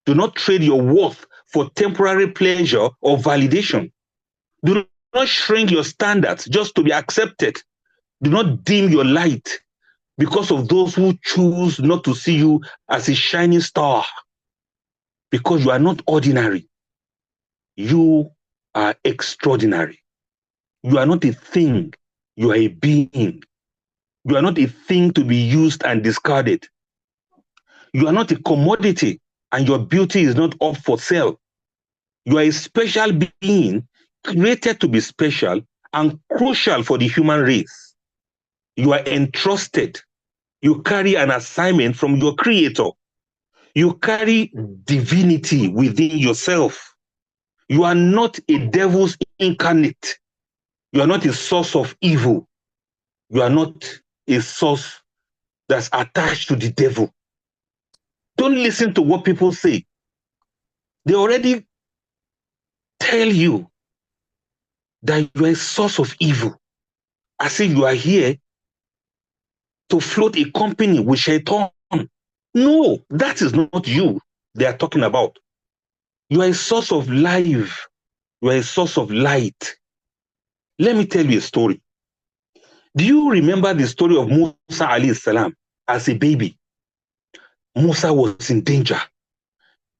Do not trade your worth for temporary pleasure or validation. Do not shrink your standards just to be accepted. Do not dim your light because of those who choose not to see you as a shining star. Because you are not ordinary. You are extraordinary. You are not a thing. You are a being. You are not a thing to be used and discarded. You are not a commodity, and your beauty is not up for sale. You are a special being created to be special and crucial for the human race. You are entrusted. You carry an assignment from your creator. You carry divinity within yourself. You are not a devil's incarnate. You are not a source of evil. You are not a source that's attached to the devil. Don't listen to what people say. They already tell you that you are a source of evil, as if you are here to float a company with shaitan. No, that is not you they are talking about. You are a source of life. You are a source of light. Let me tell you a story. Do you remember the story of Musa alayhi salam as a baby? Musa was in danger.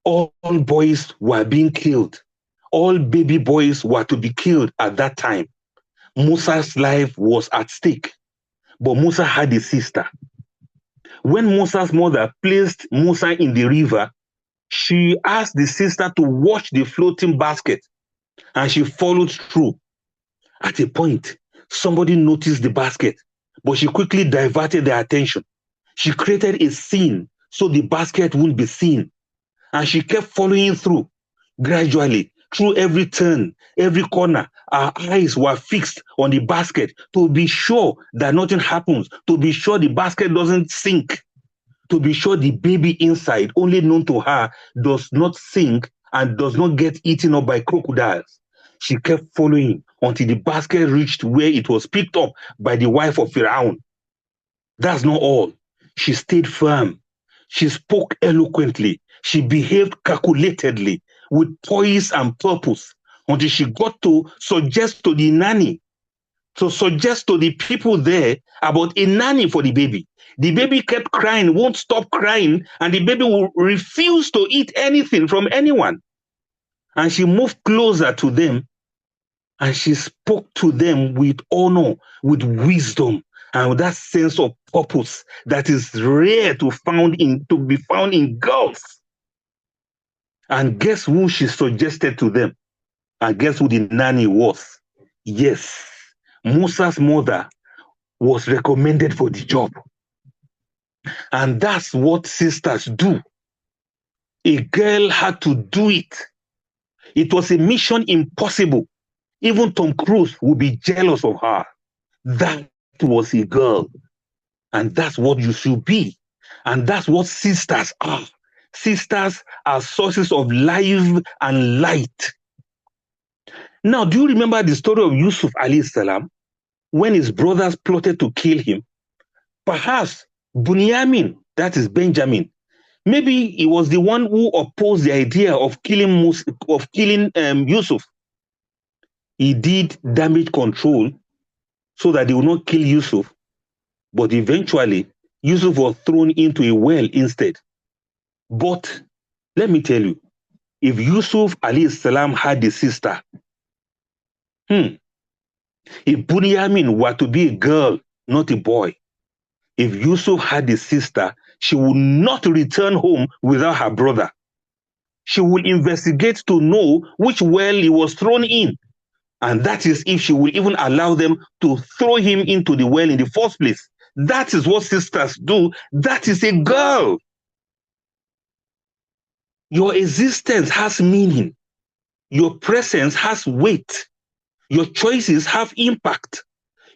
All boys were being killed. All baby boys were to be killed at that time. Musa's life was at stake. But Musa had a sister. When Musa's mother placed Musa in the river, she asked the sister to watch the floating basket, and she followed through. At a point, somebody noticed the basket, but she quickly diverted their attention. She created a scene so the basket wouldn't be seen, and she kept following through. Gradually, through every turn, every corner, our eyes were fixed on the basket to be sure that nothing happens, to be sure the basket doesn't sink, to be sure the baby inside, only known to her, does not sink and does not get eaten up by crocodiles. She kept following until the basket reached where it was picked up by the wife of Pharaoh. That's not all. She stayed firm. She spoke eloquently. She behaved calculatedly with poise and purpose until she got to suggest to the nanny, to suggest to the people there about a nanny for the baby. The baby kept crying, won't stop crying, and the baby will refuse to eat anything from anyone. And she moved closer to them And she spoke to them with honor, with wisdom, and with that sense of purpose that is rare to be found in girls. And guess who she suggested to them? And guess who the nanny was? Yes, Musa's mother was recommended for the job. And that's what sisters do. A girl had to do it. It was a mission impossible. Even Tom Cruise would be jealous of her. That was a girl. And that's what you should be. And that's what sisters are. Sisters are sources of life and light. Now, do you remember the story of Yusuf alayhi salam when his brothers plotted to kill him? Perhaps Bunyamin, that is Benjamin, maybe he was the one who opposed the idea of killing Yusuf. He did damage control so that they would not kill Yusuf. But eventually, Yusuf was thrown into a well instead. But let me tell you, if Yusuf alayhi salam had a sister, if Bunyamin were to be a girl, not a boy, if Yusuf had a sister, she would not return home without her brother. She will investigate to know which well he was thrown in. And that is if she will even allow them to throw him into the well in the first place. That is what sisters do. That is a girl. Your existence has meaning. Your presence has weight. Your choices have impact.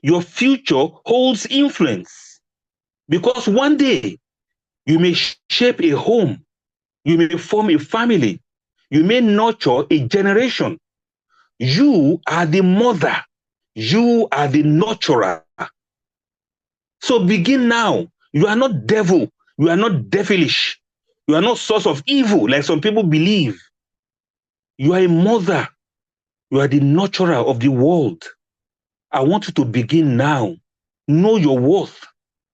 Your future holds influence. Because one day, you may shape a home. You may form a family. You may nurture a generation. You are the mother. You are the nurturer. So begin now. You are not devil. You are not devilish. You are not source of evil like some people believe. You are a mother. You are the nurturer of the world. I want you to begin now. Know your worth.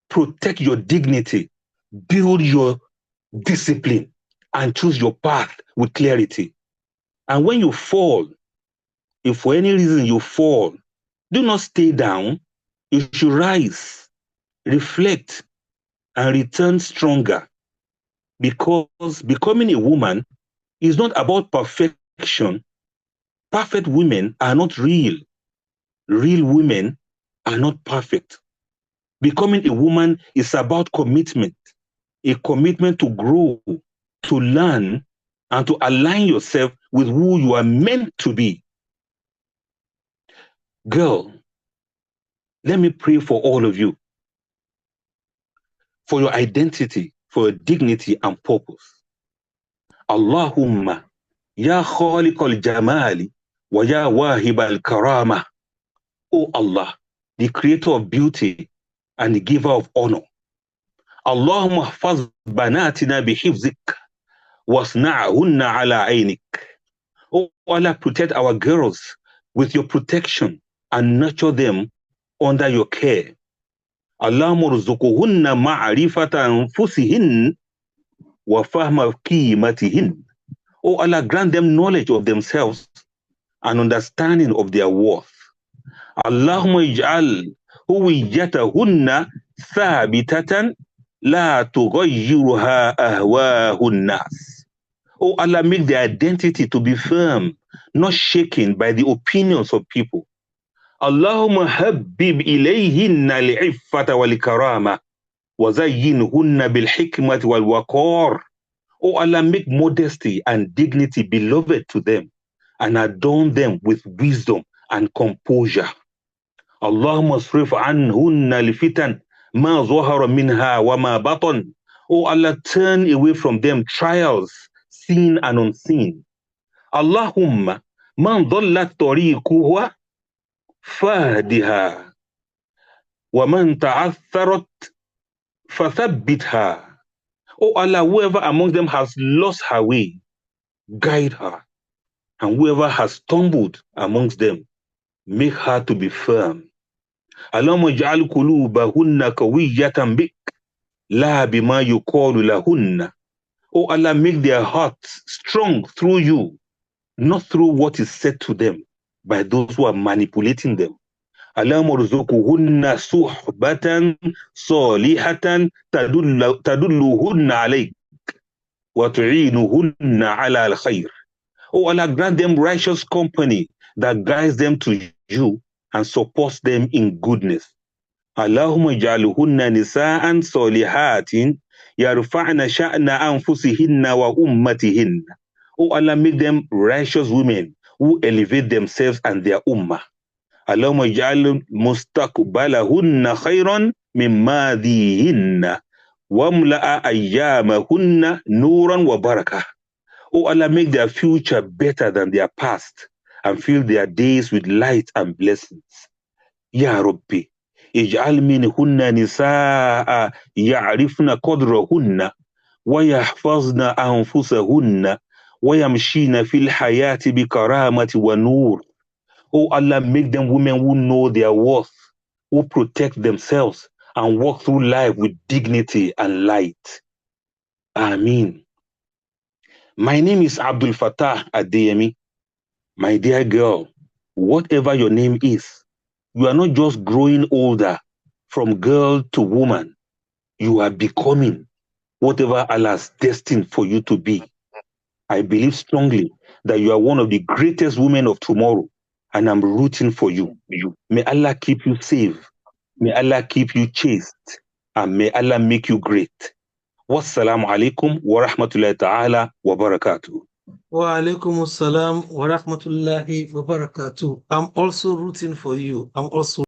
Protect your dignity. Build your discipline and choose your path with clarity. And when you fall, if for any reason you fall, do not stay down. You should rise, reflect, and return stronger. Because becoming a woman is not about perfection. Perfect women are not real. Real women are not perfect. Becoming a woman is about commitment, a commitment to grow, to learn, and to align yourself with who you are meant to be. Girl, let me pray for all of you, for your identity, for your dignity and purpose. Allahumma, ya khaliq al-jamali, wa ya wahib al-karama. O Allah, the creator of beauty and the giver of honor. Allahumma hafaz banatina bihifzik, wasna'hunna ala aynik. O Allah, protect our girls with your protection and nurture them under your care. Allahumma rzuquhunna ma'rifata anfusihin wa fahma qimatihin. O Allah, grant them knowledge of themselves and understanding of their worth. Allahumma ij'al huwiyatahunna thabitatan la tughayyiruha ahwahun nas. O Allah, make their identity to be firm, not shaken by the opinions of people. Allahumma habbib ilayhinna al-iffata wal-karama wa zayyinhunna bil-hikmati wal-waqar. O Allah, make modesty and dignity beloved to them and adorn them with wisdom and composure. Allahumma asrif anhunna al-fitan ma zahara minha wa ma batan. O Allah, turn away from them trials, seen and unseen. Allahumma man dhallat tariquha fahdiha wa man ta'atharat fathabbitha. O Allah, whoever among them has lost her way, guide her. And whoever has stumbled amongst them, make her to be firm. Allahumma ij'al qulubahunna qawiyyatan bik, la bima yuqalu lahunna. O Allah, make their hearts strong through you, not through what is said to them. by those who are manipulating them. اللهم ارزقهن صحبة صالحة تدلهن عليك وتعينهن على الخير. Oh Allah, grant them righteous company that guides them to you and supports them in goodness. اللهم اجعلهن نساء صالحات يرفعن شأن أنفسهن وأمتهن. Oh Allah, make them righteous women who elevate themselves and their ummah. اللهم اجعل مستقبلهن خيرا من ماضيهن واملأ أيامهن نورا وبركة. Oh Allah, make their future better than their past and fill their days with light and blessings. Ya Rabbi, اجعل منهن نساء يعرفن قدرهن ويحفظن أنفسهن ويمشين في الحياة بكرامة ونور. Oh Allah, make them women who know their worth, who protect themselves and walk through life with dignity and light. Ameen. My name is Abdllfattah Adeyemi. My dear girl, whatever your name is, you are not just growing older from girl to woman. You are becoming whatever Allah has destined for you to be. I believe strongly that you are one of the greatest women of tomorrow, and I'm rooting for you. May Allah keep you safe. May Allah keep you chaste. And may Allah make you great. Wassalamu alaikum wa rahmatullahi ta'ala wa barakatuh. Wa alaikum assalam wa rahmatullahi wa barakatuh. I'm also rooting for you. I'm also